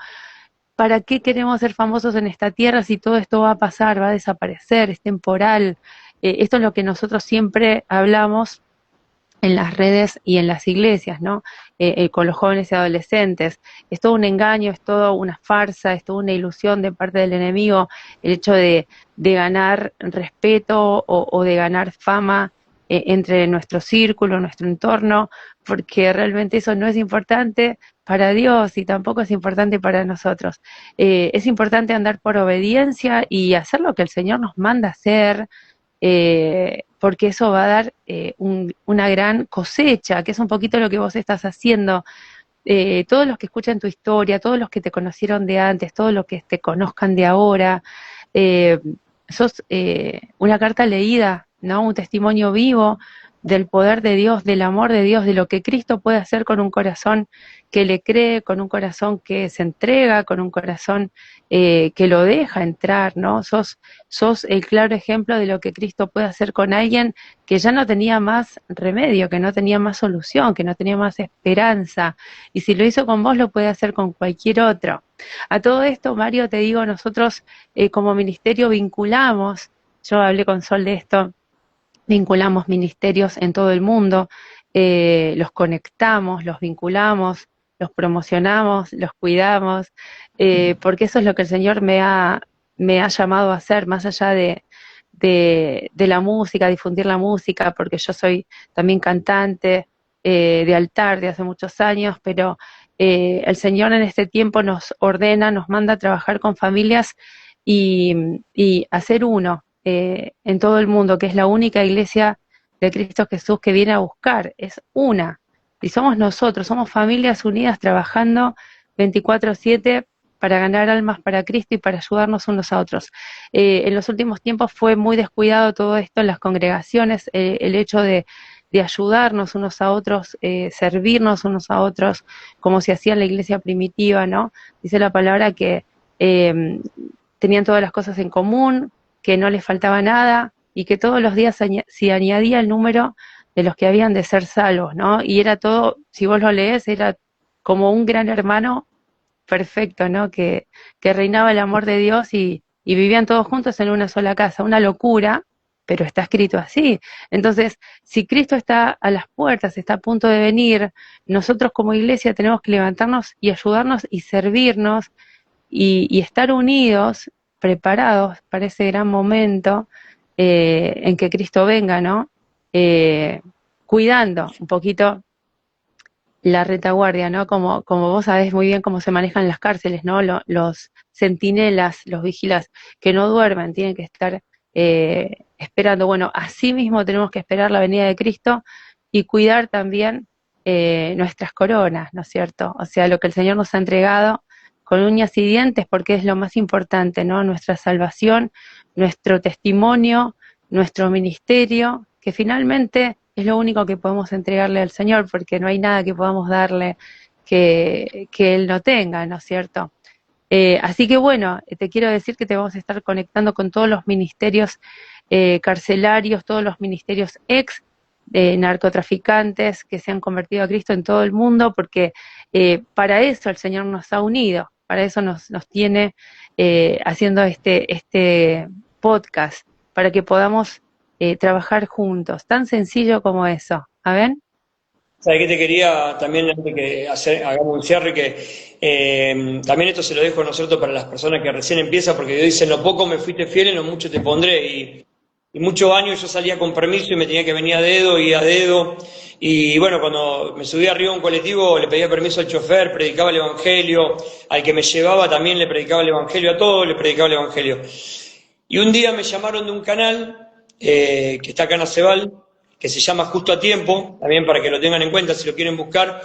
¿Para qué queremos ser famosos en esta tierra si todo esto va a pasar, va a desaparecer, es temporal? Esto es lo que nosotros siempre hablamos en las redes y en las iglesias, ¿no? Con los jóvenes y adolescentes. Es todo un engaño, es todo una farsa, es toda una ilusión de parte del enemigo, el hecho de ganar respeto o de ganar fama entre nuestro círculo, nuestro entorno, porque realmente eso no es importante para Dios y tampoco es importante para nosotros. Es importante andar por obediencia y hacer lo que el Señor nos manda hacer, porque eso va a dar una gran cosecha, que es un poquito lo que vos estás haciendo. Todos los que escuchan tu historia, todos los que te conocieron de antes, todos los que te conozcan de ahora, eh, sos una carta leída, ¿no? Un testimonio vivo del poder de Dios, del amor de Dios, de lo que Cristo puede hacer con un corazón que le cree, con un corazón que se entrega, con un corazón que lo deja entrar, ¿no? Sos el claro ejemplo de lo que Cristo puede hacer con alguien que ya no tenía más remedio, que no tenía más solución, que no tenía más esperanza. Y si lo hizo con vos, lo puede hacer con cualquier otro. A todo esto, Mario, te digo, nosotros como ministerio vinculamos, yo hablé con Sol de esto, vinculamos ministerios en todo el mundo, los conectamos, los vinculamos, los promocionamos, los cuidamos, porque eso es lo que el Señor me ha llamado a hacer, más allá de la música, difundir la música, porque yo soy también cantante de altar de hace muchos años, pero el Señor en este tiempo nos ordena, nos manda a trabajar con familias y hacer uno en todo el mundo, que es la única iglesia de Cristo Jesús que viene a buscar, es una. Y somos nosotros, somos familias unidas trabajando 24/7 para ganar almas para Cristo y para ayudarnos unos a otros. En los últimos tiempos fue muy descuidado todo esto en las congregaciones, el hecho de ayudarnos unos a otros, servirnos unos a otros, como se hacía en la iglesia primitiva, ¿no? Dice la palabra que tenían todas las cosas en común, que no les faltaba nada y que todos los días se añadía el número de los que habían de ser salvos, ¿no? Y era todo, si vos lo lees, era como un gran hermano perfecto, ¿no? Que reinaba el amor de Dios y vivían todos juntos en una sola casa, una locura, pero está escrito así. Entonces, si Cristo está a las puertas, está a punto de venir, nosotros como iglesia tenemos que levantarnos y ayudarnos y servirnos y estar unidos, preparados para ese gran momento en que Cristo venga, ¿no? Cuidando un poquito la retaguardia, ¿no? Como vos sabés muy bien cómo se manejan las cárceles, ¿no? Los centinelas, los vigilas, que no duermen, tienen que estar esperando. Bueno, así mismo tenemos que esperar la venida de Cristo y cuidar también nuestras coronas, ¿no es cierto? O sea, lo que el Señor nos ha entregado con uñas y dientes, porque es lo más importante, ¿no? Nuestra salvación, nuestro testimonio, nuestro ministerio, que finalmente es lo único que podemos entregarle al Señor, porque no hay nada que podamos darle que Él no tenga, ¿no es cierto? Así que bueno, te quiero decir que te vamos a estar conectando con todos los ministerios carcelarios, todos los ministerios ex de narcotraficantes que se han convertido a Cristo en todo el mundo, porque para eso el Señor nos ha unido, para eso nos tiene haciendo este podcast, para que podamos trabajar juntos, tan sencillo como eso. ¿A ver? ¿Sabes qué te quería también, antes que hagamos un cierre, que también esto se lo dejo, ¿no es cierto?, para las personas que recién empiezan, porque Dios dice, en lo poco me fuiste fiel, en lo mucho te pondré, y muchos años yo salía con permiso y me tenía que venir a dedo y a dedo, y bueno, cuando me subía arriba a un colectivo le pedía permiso al chofer, predicaba el Evangelio, al que me llevaba también le predicaba el Evangelio, a todos le predicaba el Evangelio. Y un día me llamaron de un canal que está acá en Acebal, que se llama Justo a Tiempo, también para que lo tengan en cuenta si lo quieren buscar.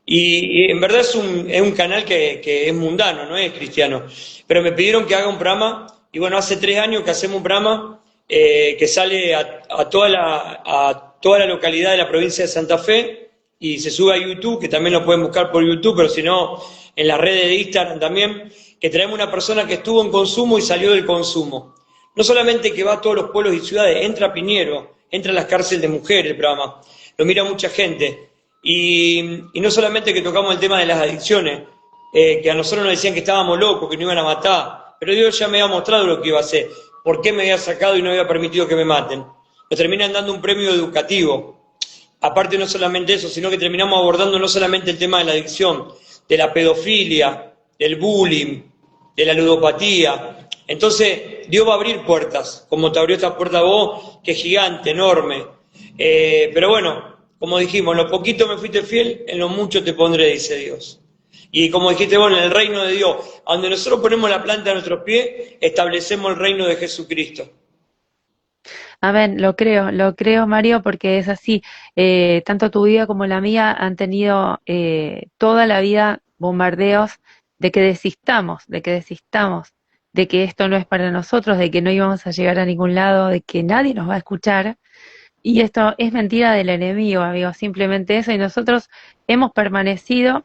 Y en verdad es un canal que es mundano, no es cristiano. Pero me pidieron que haga un programa, y bueno, hace 3 años que hacemos un programa que sale a toda la localidad de la provincia de Santa Fe, y se sube a YouTube, que también lo pueden buscar por YouTube, pero si no, en las redes de Instagram también, que traemos una persona que estuvo en consumo y salió del consumo. No solamente que va a todos los pueblos y ciudades, entra a Piñero, entra a las cárceles de mujeres el programa, lo mira mucha gente. Y no solamente que tocamos el tema de las adicciones, que a nosotros nos decían que estábamos locos, que no iban a matar, pero Dios ya me había mostrado lo que iba a hacer, por qué me había sacado y no había permitido que me maten. Nos terminan dando un premio educativo. Aparte, no solamente eso, sino que terminamos abordando no solamente el tema de la adicción, de la pedofilia, del bullying, de la ludopatía. Entonces, Dios va a abrir puertas, como te abrió esta puerta a vos, que es gigante, enorme. Pero bueno, como dijimos, en lo poquito me fuiste fiel, en lo mucho te pondré, dice Dios. Y como dijiste vos, en el reino de Dios, a donde nosotros ponemos la planta de nuestros pies, establecemos el reino de Jesucristo. Amén, lo creo, Mario, porque es así. Tanto tu vida como la mía han tenido toda la vida bombardeos de que desistamos, de que esto no es para nosotros, de que no íbamos a llegar a ningún lado, de que nadie nos va a escuchar. Y esto es mentira del enemigo, amigos, simplemente eso. Y nosotros hemos permanecido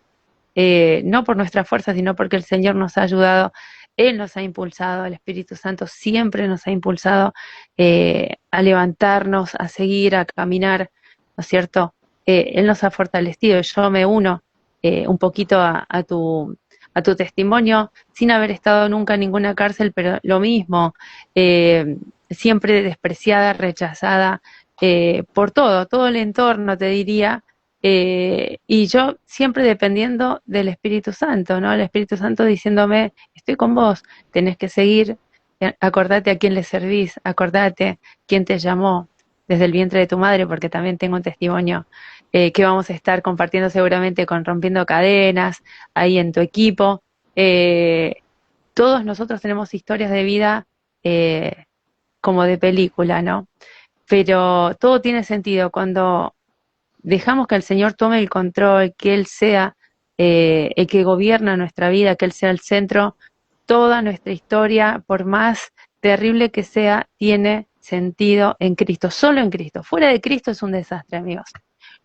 no por nuestra fuerza, sino porque el Señor nos ha ayudado, Él nos ha impulsado, el Espíritu Santo siempre nos ha impulsado a levantarnos, a seguir, a caminar, ¿no es cierto? Él nos ha fortalecido. Yo me uno un poquito a tu testimonio, sin haber estado nunca en ninguna cárcel, pero lo mismo, siempre despreciada, rechazada, por todo el entorno, te diría, y yo siempre dependiendo del Espíritu Santo, ¿no? El Espíritu Santo diciéndome, estoy con vos, tenés que seguir, acordate a quién le servís, acordate quién te llamó desde el vientre de tu madre, porque también tengo un testimonio que vamos a estar compartiendo seguramente con Rompiendo Cadenas, ahí en tu equipo. Eh, Todos nosotros tenemos historias de vida como de película, ¿no? Pero todo tiene sentido cuando dejamos que el Señor tome el control, que Él sea el que gobierna nuestra vida, que Él sea el centro. Toda nuestra historia, por más terrible que sea, tiene sentido en Cristo, solo en Cristo. Fuera de Cristo es un desastre, amigos.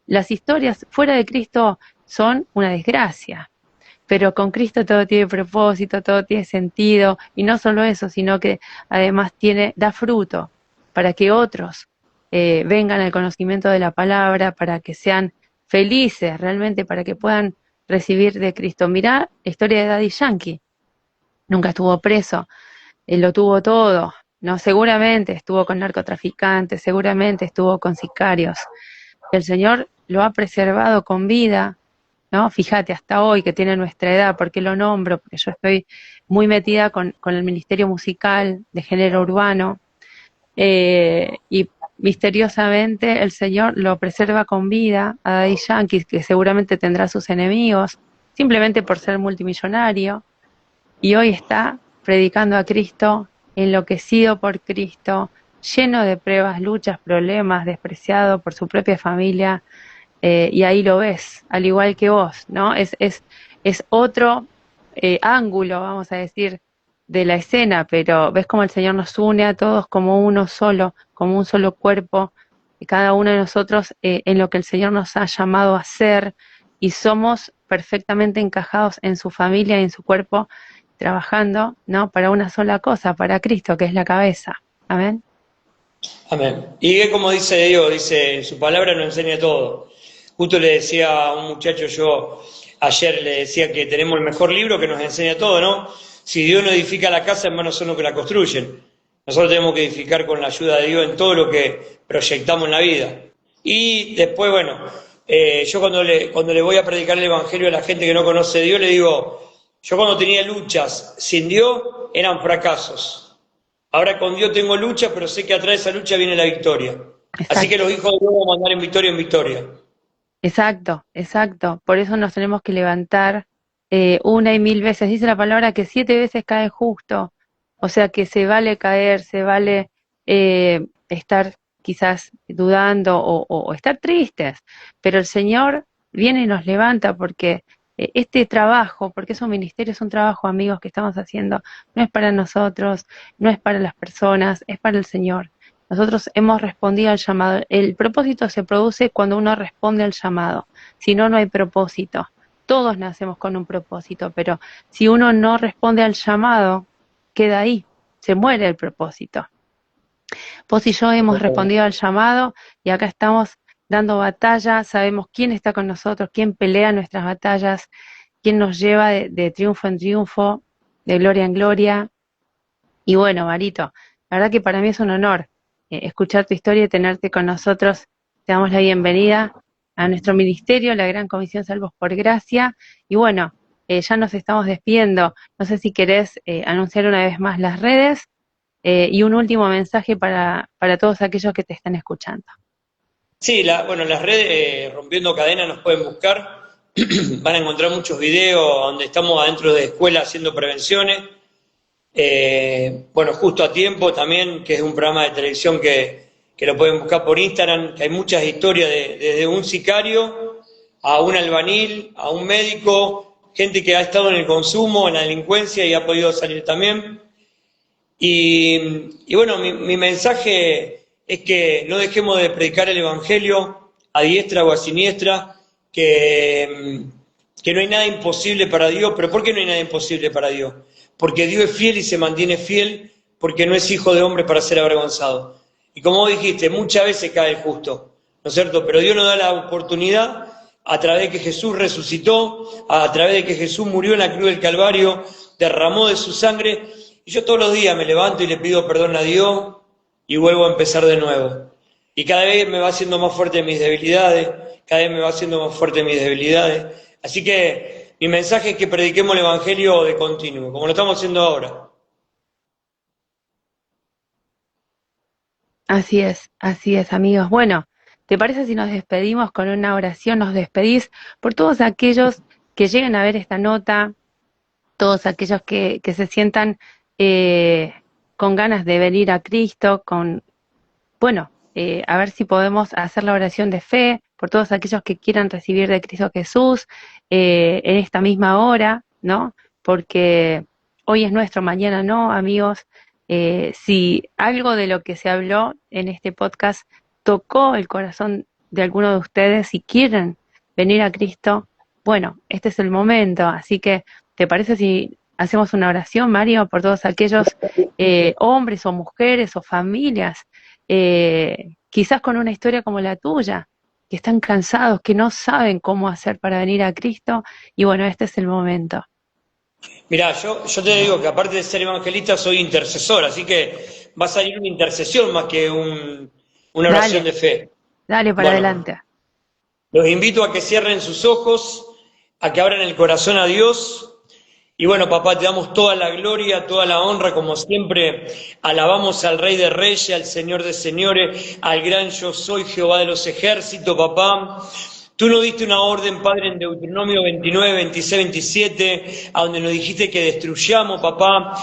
Las historias fuera de Cristo son una desgracia, pero con Cristo todo tiene propósito, todo tiene sentido, y no solo eso, sino que además da fruto para que otros vengan al conocimiento de la palabra, para que sean felices realmente, para que puedan recibir de Cristo. Mirá la historia de Daddy Yankee, nunca estuvo preso, él lo tuvo todo, ¿no? Seguramente estuvo con narcotraficantes, seguramente estuvo con sicarios. El Señor lo ha preservado con vida, ¿no? Fíjate, hasta hoy que tiene nuestra edad, ¿por qué lo nombro? Porque yo estoy muy metida con el ministerio musical de género urbano, y misteriosamente el Señor lo preserva con vida a Daddy Yankee, que seguramente tendrá sus enemigos, simplemente por ser multimillonario, y hoy está predicando a Cristo, enloquecido por Cristo, lleno de pruebas, luchas, problemas, despreciado por su propia familia, y ahí lo ves, al igual que vos, ¿no? Es otro ángulo, vamos a decir, de la escena, pero ves como el Señor nos une a todos como uno solo, como un solo cuerpo, cada uno de nosotros en lo que el Señor nos ha llamado a hacer y somos perfectamente encajados en su familia y en su cuerpo, trabajando, ¿no? Para una sola cosa, para Cristo, que es la cabeza. Amén. Amén. Y es como dice Dios, dice, su palabra nos enseña todo. Justo le decía a un muchacho yo ayer, le decía que tenemos el mejor libro que nos enseña todo, ¿no? Si Dios no edifica la casa, hermanos son los que la construyen. Nosotros tenemos que edificar con la ayuda de Dios en todo lo que proyectamos en la vida. Y después, bueno, yo cuando le voy a predicar el Evangelio a la gente que no conoce a Dios, le digo, yo cuando tenía luchas sin Dios eran fracasos. Ahora con Dios tengo lucha, pero sé que atrás de esa lucha viene la victoria. Así que Exacto. los hijos de Dios vamos a andar en victoria en victoria. Exacto, exacto. Por eso nos tenemos que levantar una y mil veces. Dice la palabra que 7 veces cae justo. O sea que se vale caer, se vale estar quizás dudando o estar tristes. Pero el Señor viene y nos levanta porque este trabajo, porque es un ministerio, es un trabajo, amigos, que estamos haciendo, no es para nosotros, no es para las personas, es para el Señor. Nosotros hemos respondido al llamado. El propósito se produce cuando uno responde al llamado. Si no, no hay propósito. Todos nacemos con un propósito, pero si uno no responde al llamado, queda ahí, se muere el propósito. Vos y yo hemos respondido al llamado y acá estamos dando batalla, sabemos quién está con nosotros, quién pelea nuestras batallas, quién nos lleva de triunfo en triunfo, de gloria en gloria. Y bueno, Marito, la verdad que para mí es un honor escuchar tu historia y tenerte con nosotros. Te damos la bienvenida a nuestro ministerio, la Gran Comisión Salvos por Gracia. Y bueno, ya nos estamos despidiendo. No sé si querés anunciar una vez más las redes y un último mensaje para todos aquellos que te están escuchando. Sí, bueno, las redes Rompiendo Cadenas nos pueden buscar. Van a encontrar muchos videos donde estamos adentro de escuelas haciendo prevenciones. Bueno, Justo a Tiempo también, que es un programa de televisión que lo pueden buscar por Instagram, que hay muchas historias desde un sicario a un albanil, a un médico, gente que ha estado en el consumo, en la delincuencia y ha podido salir también. Y bueno, mi mensaje es que no dejemos de predicar el Evangelio a diestra o a siniestra, que no hay nada imposible para Dios. ¿Pero por qué no hay nada imposible para Dios? Porque Dios es fiel y se mantiene fiel, porque no es hijo de hombre para ser avergonzado. Y como vos dijiste, muchas veces cae el justo, ¿no es cierto? Pero Dios nos da la oportunidad a través de que Jesús resucitó, a través de que Jesús murió en la cruz del Calvario, derramó de su sangre. Y yo todos los días me levanto y le pido perdón a Dios y vuelvo a empezar de nuevo. Y cada vez me va haciendo más fuerte mis debilidades, cada vez me va haciendo más fuerte mis debilidades. Así que mi mensaje es que prediquemos el Evangelio de continuo, como lo estamos haciendo ahora. Así es, amigos. Bueno, ¿te parece si nos despedimos con una oración? Nos despedís por todos aquellos que lleguen a ver esta nota, todos aquellos que se sientan con ganas de venir a Cristo, bueno, a ver si podemos hacer la oración de fe por todos aquellos que quieran recibir de Cristo Jesús en esta misma hora, ¿no? Porque hoy es nuestro, mañana no, amigos. Si algo de lo que se habló en este podcast tocó el corazón de alguno de ustedes y quieren venir a Cristo, bueno, este es el momento. Así que, ¿te parece si hacemos una oración, Mario, por todos aquellos hombres o mujeres o familias, quizás con una historia como la tuya, que están cansados, que no saben cómo hacer para venir a Cristo? Y bueno, este es el momento. Mirá, yo te digo que aparte de ser evangelista soy intercesor, así que va a salir una intercesión más que una oración Dale, de fe. dale para Bueno, adelante. los invito a que cierren sus ojos, a que abran el corazón a Dios. Y bueno, papá, te damos toda la gloria, toda la honra, como siempre. Alabamos al Rey de Reyes, al Señor de Señores, al gran yo soy, Jehová de los ejércitos, papá. Tú nos diste una orden, Padre, en Deuteronomio 29, 26, 27, a donde nos dijiste que destruyamos, papá.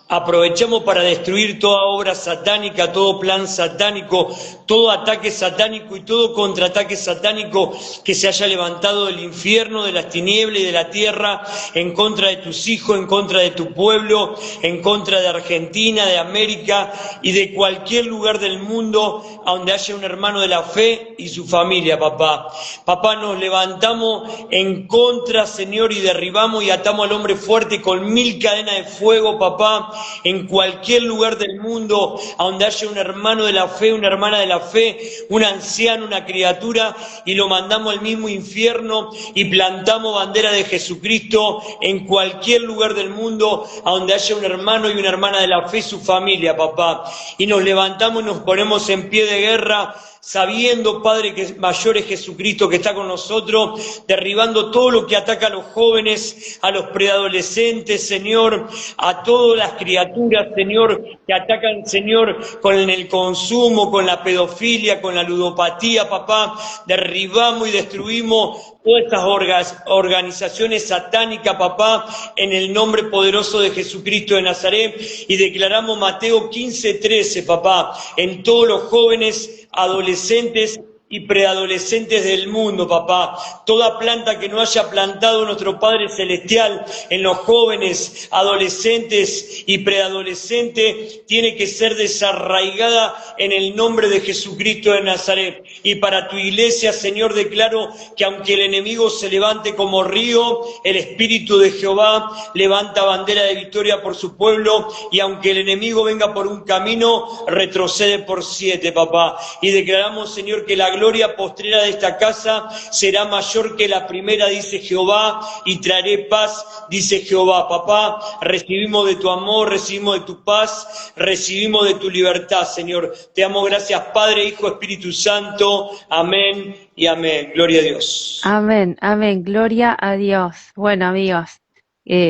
Aprovechamos para destruir toda obra satánica, todo plan satánico, todo ataque satánico y todo contraataque satánico que se haya levantado del infierno, de las tinieblas y de la tierra en contra de tus hijos, en contra de tu pueblo, en contra de Argentina, de América y de cualquier lugar del mundo a donde haya un hermano de la fe y su familia, papá. Papá, nos levantamos en contra, Señor, y derribamos y atamos al hombre fuerte con 1000 cadenas de fuego, papá, en cualquier lugar del mundo a donde haya un hermano de la fe, una hermana de la fe, un anciano, una criatura, y lo mandamos al mismo infierno y plantamos bandera de Jesucristo en cualquier lugar del mundo a donde haya un hermano y una hermana de la fe y su familia, papá. Y nos levantamos y nos ponemos en pie de guerra, sabiendo, Padre, que mayor es Jesucristo que está con nosotros, derribando todo lo que ataca a los jóvenes, a los preadolescentes, Señor, a todas las criaturas, Señor, que atacan, Señor, con el consumo, con la pedofilia, con la ludopatía, papá. Derribamos y destruimos todas estas organizaciones satánicas, papá, en el nombre poderoso de Jesucristo de Nazaret, y declaramos Mateo 15:13, papá, en todos los jóvenes, adolescentes y preadolescentes del mundo, papá. Toda planta que no haya plantado nuestro Padre Celestial en los jóvenes, adolescentes y preadolescentes tiene que ser desarraigada en el nombre de Jesucristo de Nazaret. Y para tu iglesia, Señor, declaro que aunque el enemigo se levante como río, el Espíritu de Jehová levanta bandera de victoria por su pueblo, y aunque el enemigo venga por un camino, retrocede por 7, papá. Y declaramos, Señor, que la gloria postrera de esta casa será mayor que la primera, dice Jehová, y traeré paz, dice Jehová. Papá, recibimos de tu amor, recibimos de tu paz, recibimos de tu libertad, Señor. Te damos gracias, Padre, Hijo, Espíritu Santo. Amén y amén. Gloria a Dios. Amén, amén, gloria a Dios. Bueno, amigos,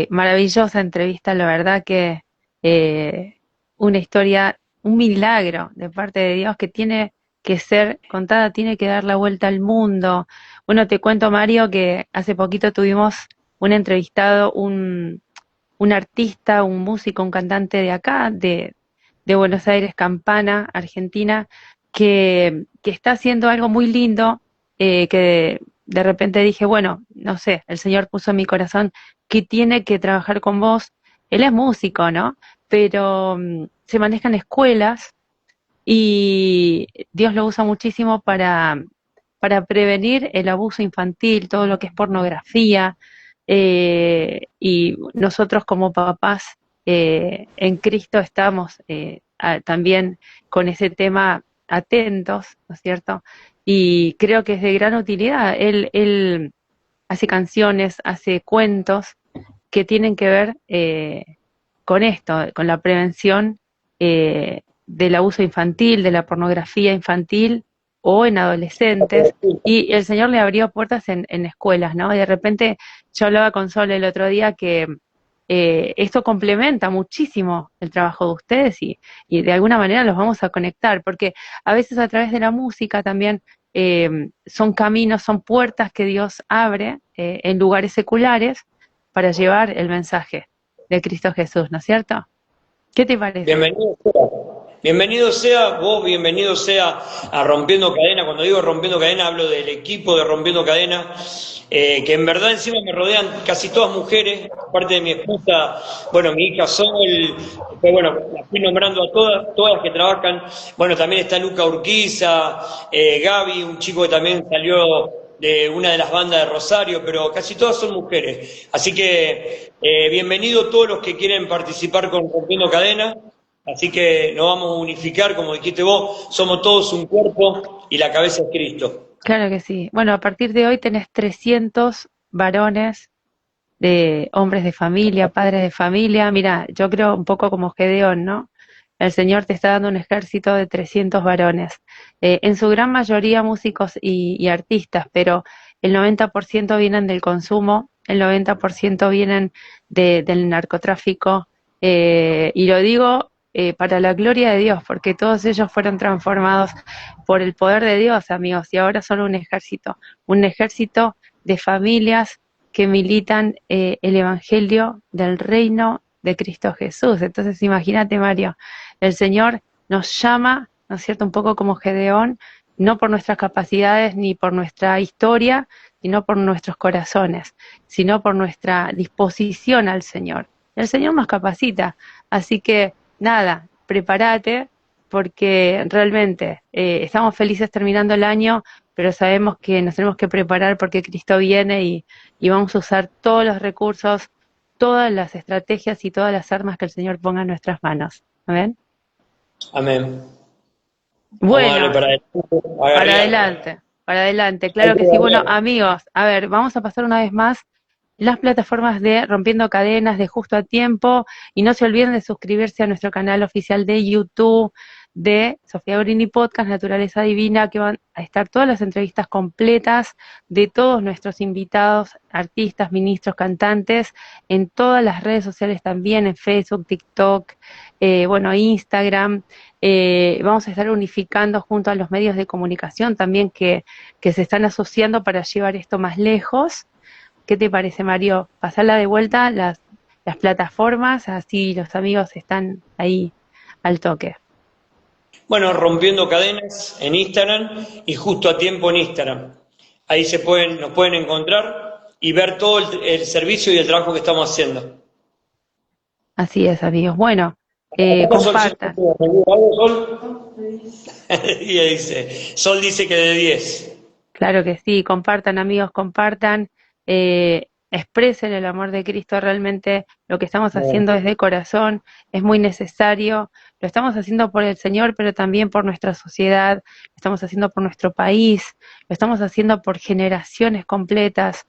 maravillosa entrevista, la verdad que una historia, un milagro de parte de Dios que tiene que ser contada, tiene que dar la vuelta al mundo. Bueno, te cuento, Mario, que hace poquito tuvimos un entrevistado, un artista, un músico, un cantante de acá, de Buenos Aires, Campana, Argentina, que está haciendo algo muy lindo, que de repente dije, bueno, no sé, el Señor puso en mi corazón que tiene que trabajar con vos. Él es músico, ¿no? Pero se manejan escuelas y Dios lo usa muchísimo para prevenir el abuso infantil, todo lo que es pornografía, y nosotros como papás en Cristo estamos también con ese tema atentos, ¿no es cierto? Y creo que es de gran utilidad. Él hace canciones, hace cuentos que tienen que ver con esto, con la prevención del abuso infantil, de la pornografía infantil o en adolescentes, y el Señor le abrió puertas en escuelas, ¿no? Y de repente yo hablaba con Sol el otro día que esto complementa muchísimo el trabajo de ustedes y de alguna manera los vamos a conectar, porque a veces a través de la música también son caminos, son puertas que Dios abre en lugares seculares para llevar el mensaje de Cristo Jesús, ¿no es cierto? ¿Qué te parece? Bienvenido sea. Bienvenido sea vos, bienvenido sea a Rompiendo Cadena. Cuando digo Rompiendo Cadena hablo del equipo de Rompiendo Cadena, que en verdad encima me rodean casi todas mujeres, aparte de mi esposa, bueno, mi hija Sol, después, bueno, las fui nombrando a todas las que trabajan. Bueno, también está Luca Urquiza, Gaby, un chico que también salió de una de las bandas de Rosario, pero casi todas son mujeres. Así que bienvenido todos los que quieren participar con Rompiendo Cadena. Así que nos vamos a unificar, como dijiste vos, somos todos un cuerpo y la cabeza es Cristo. Claro que sí. Bueno, a partir de hoy tenés 300 varones, de hombres de familia, padres de familia. Mira, yo creo un poco como Gedeón, ¿no? El Señor te está dando un ejército de 300 varones, en su gran mayoría músicos y artistas, pero el 90% vienen del consumo, el 90% vienen del narcotráfico, y lo digo para la gloria de Dios, porque todos ellos fueron transformados por el poder de Dios, amigos, y ahora son un ejército de familias que militan el evangelio del reino de Cristo Jesús. Entonces imagínate, Mario, el Señor nos llama ¿no es cierto? Un poco como Gedeón, no por nuestras capacidades ni por nuestra historia, sino por nuestros corazones, sino por nuestra disposición al Señor. El Señor nos capacita, así que nada, prepárate porque realmente estamos felices terminando el año, pero sabemos que nos tenemos que preparar porque Cristo viene y vamos a usar todos los recursos, todas las estrategias y todas las armas que el Señor ponga en nuestras manos. ¿Amén? Amén. Vamos a darle Bueno, para arriar. para adelante, Hay claro que que sí. Bueno, darle. amigos, a ver, vamos a pasar una vez más las plataformas de Rompiendo Cadenas, de Justo a Tiempo, y no se olviden de suscribirse a nuestro canal oficial de YouTube de Sofía Brini Podcast, Naturaleza Divina, que van a estar todas las entrevistas completas de todos nuestros invitados, artistas, ministros, cantantes, en todas las redes sociales también, en Facebook, TikTok, bueno, Instagram. Vamos a estar unificando junto a los medios de comunicación también que se están asociando para llevar esto más lejos. ¿Qué te parece, Mario? Pasarla de vuelta las plataformas, así los amigos están ahí al toque. Bueno, rompiendo cadenas en Instagram y justo a tiempo en Instagram. Ahí nos pueden encontrar y ver todo el servicio y el trabajo que estamos haciendo. Así es, amigos. Bueno, Acá Solcito, compartan. ¿me ayuda algo, Sol? Y ella dice, Sol dice que de 10. Claro que sí, compartan amigos, compartan, expresen el amor de Cristo, realmente lo que estamos haciendo es de corazón, es muy necesario, lo estamos haciendo por el Señor, pero también por nuestra sociedad, lo estamos haciendo por nuestro país, lo estamos haciendo por generaciones completas.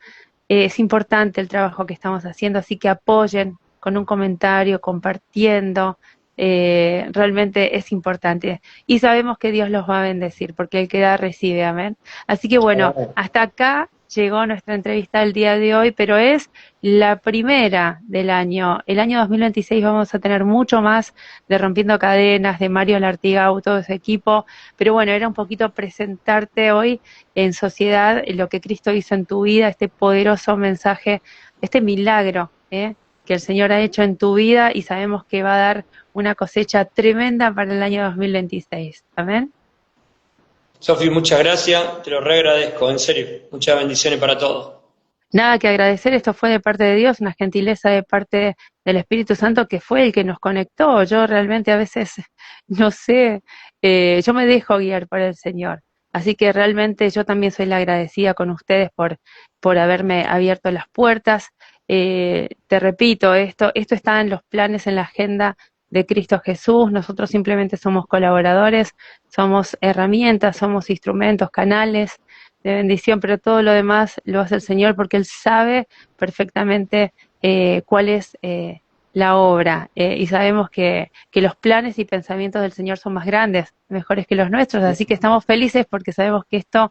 Es importante el trabajo que estamos haciendo, así que apoyen con un comentario, compartiendo, realmente es importante. Y sabemos que Dios los va a bendecir, porque el que da recibe, amén. Así que bueno, hasta acá llegó nuestra entrevista del día de hoy, pero es la primera del año. El año 2026 vamos a tener mucho más de Rompiendo Cadenas, de Mario Lartigau, todo ese equipo, pero bueno, era un poquito presentarte hoy en sociedad lo que Cristo hizo en tu vida, este poderoso mensaje, este milagro, que el Señor ha hecho en tu vida y sabemos que va a dar una cosecha tremenda para el año 2026. Amén. Sofi, muchas gracias, te lo reagradezco, en serio. Muchas bendiciones para todos. Nada que agradecer, esto fue de parte de Dios, una gentileza de parte del Espíritu Santo que fue el que nos conectó. Yo realmente a veces, no sé, yo me dejo guiar por el Señor. Así que realmente yo también soy la agradecida con ustedes por haberme abierto las puertas. Te repito, esto está en los planes, en la agenda de Cristo Jesús. Nosotros simplemente somos colaboradores, somos herramientas, somos instrumentos, canales de bendición, pero todo lo demás lo hace el Señor porque Él sabe perfectamente cuál es la obra y sabemos que los planes y pensamientos del Señor son más grandes, mejores que los nuestros, así que estamos felices porque sabemos que esto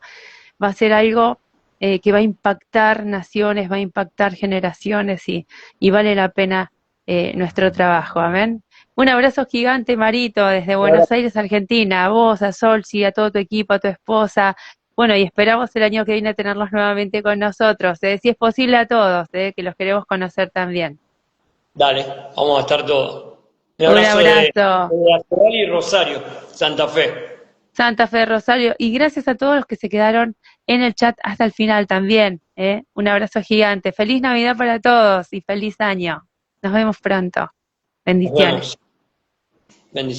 va a ser algo que va a impactar naciones, va a impactar generaciones y vale la pena nuestro trabajo, amén. Un abrazo gigante, Marito, desde Buenos Aires, Argentina, a vos, a Solsi, a todo tu equipo, a tu esposa. Bueno, y esperamos el año que viene tenerlos nuevamente con nosotros, si es posible a todos, que los queremos conocer también. Dale, vamos a estar todos. Un Un abrazo abrazo, de Astral y Rosario, Santa Fe. Santa Fe Rosario, y gracias a todos los que se quedaron en el chat hasta el final también. Un abrazo gigante. Feliz Navidad para todos y feliz año. Nos vemos pronto. Nos Bendiciones. vemos. Bendiciones.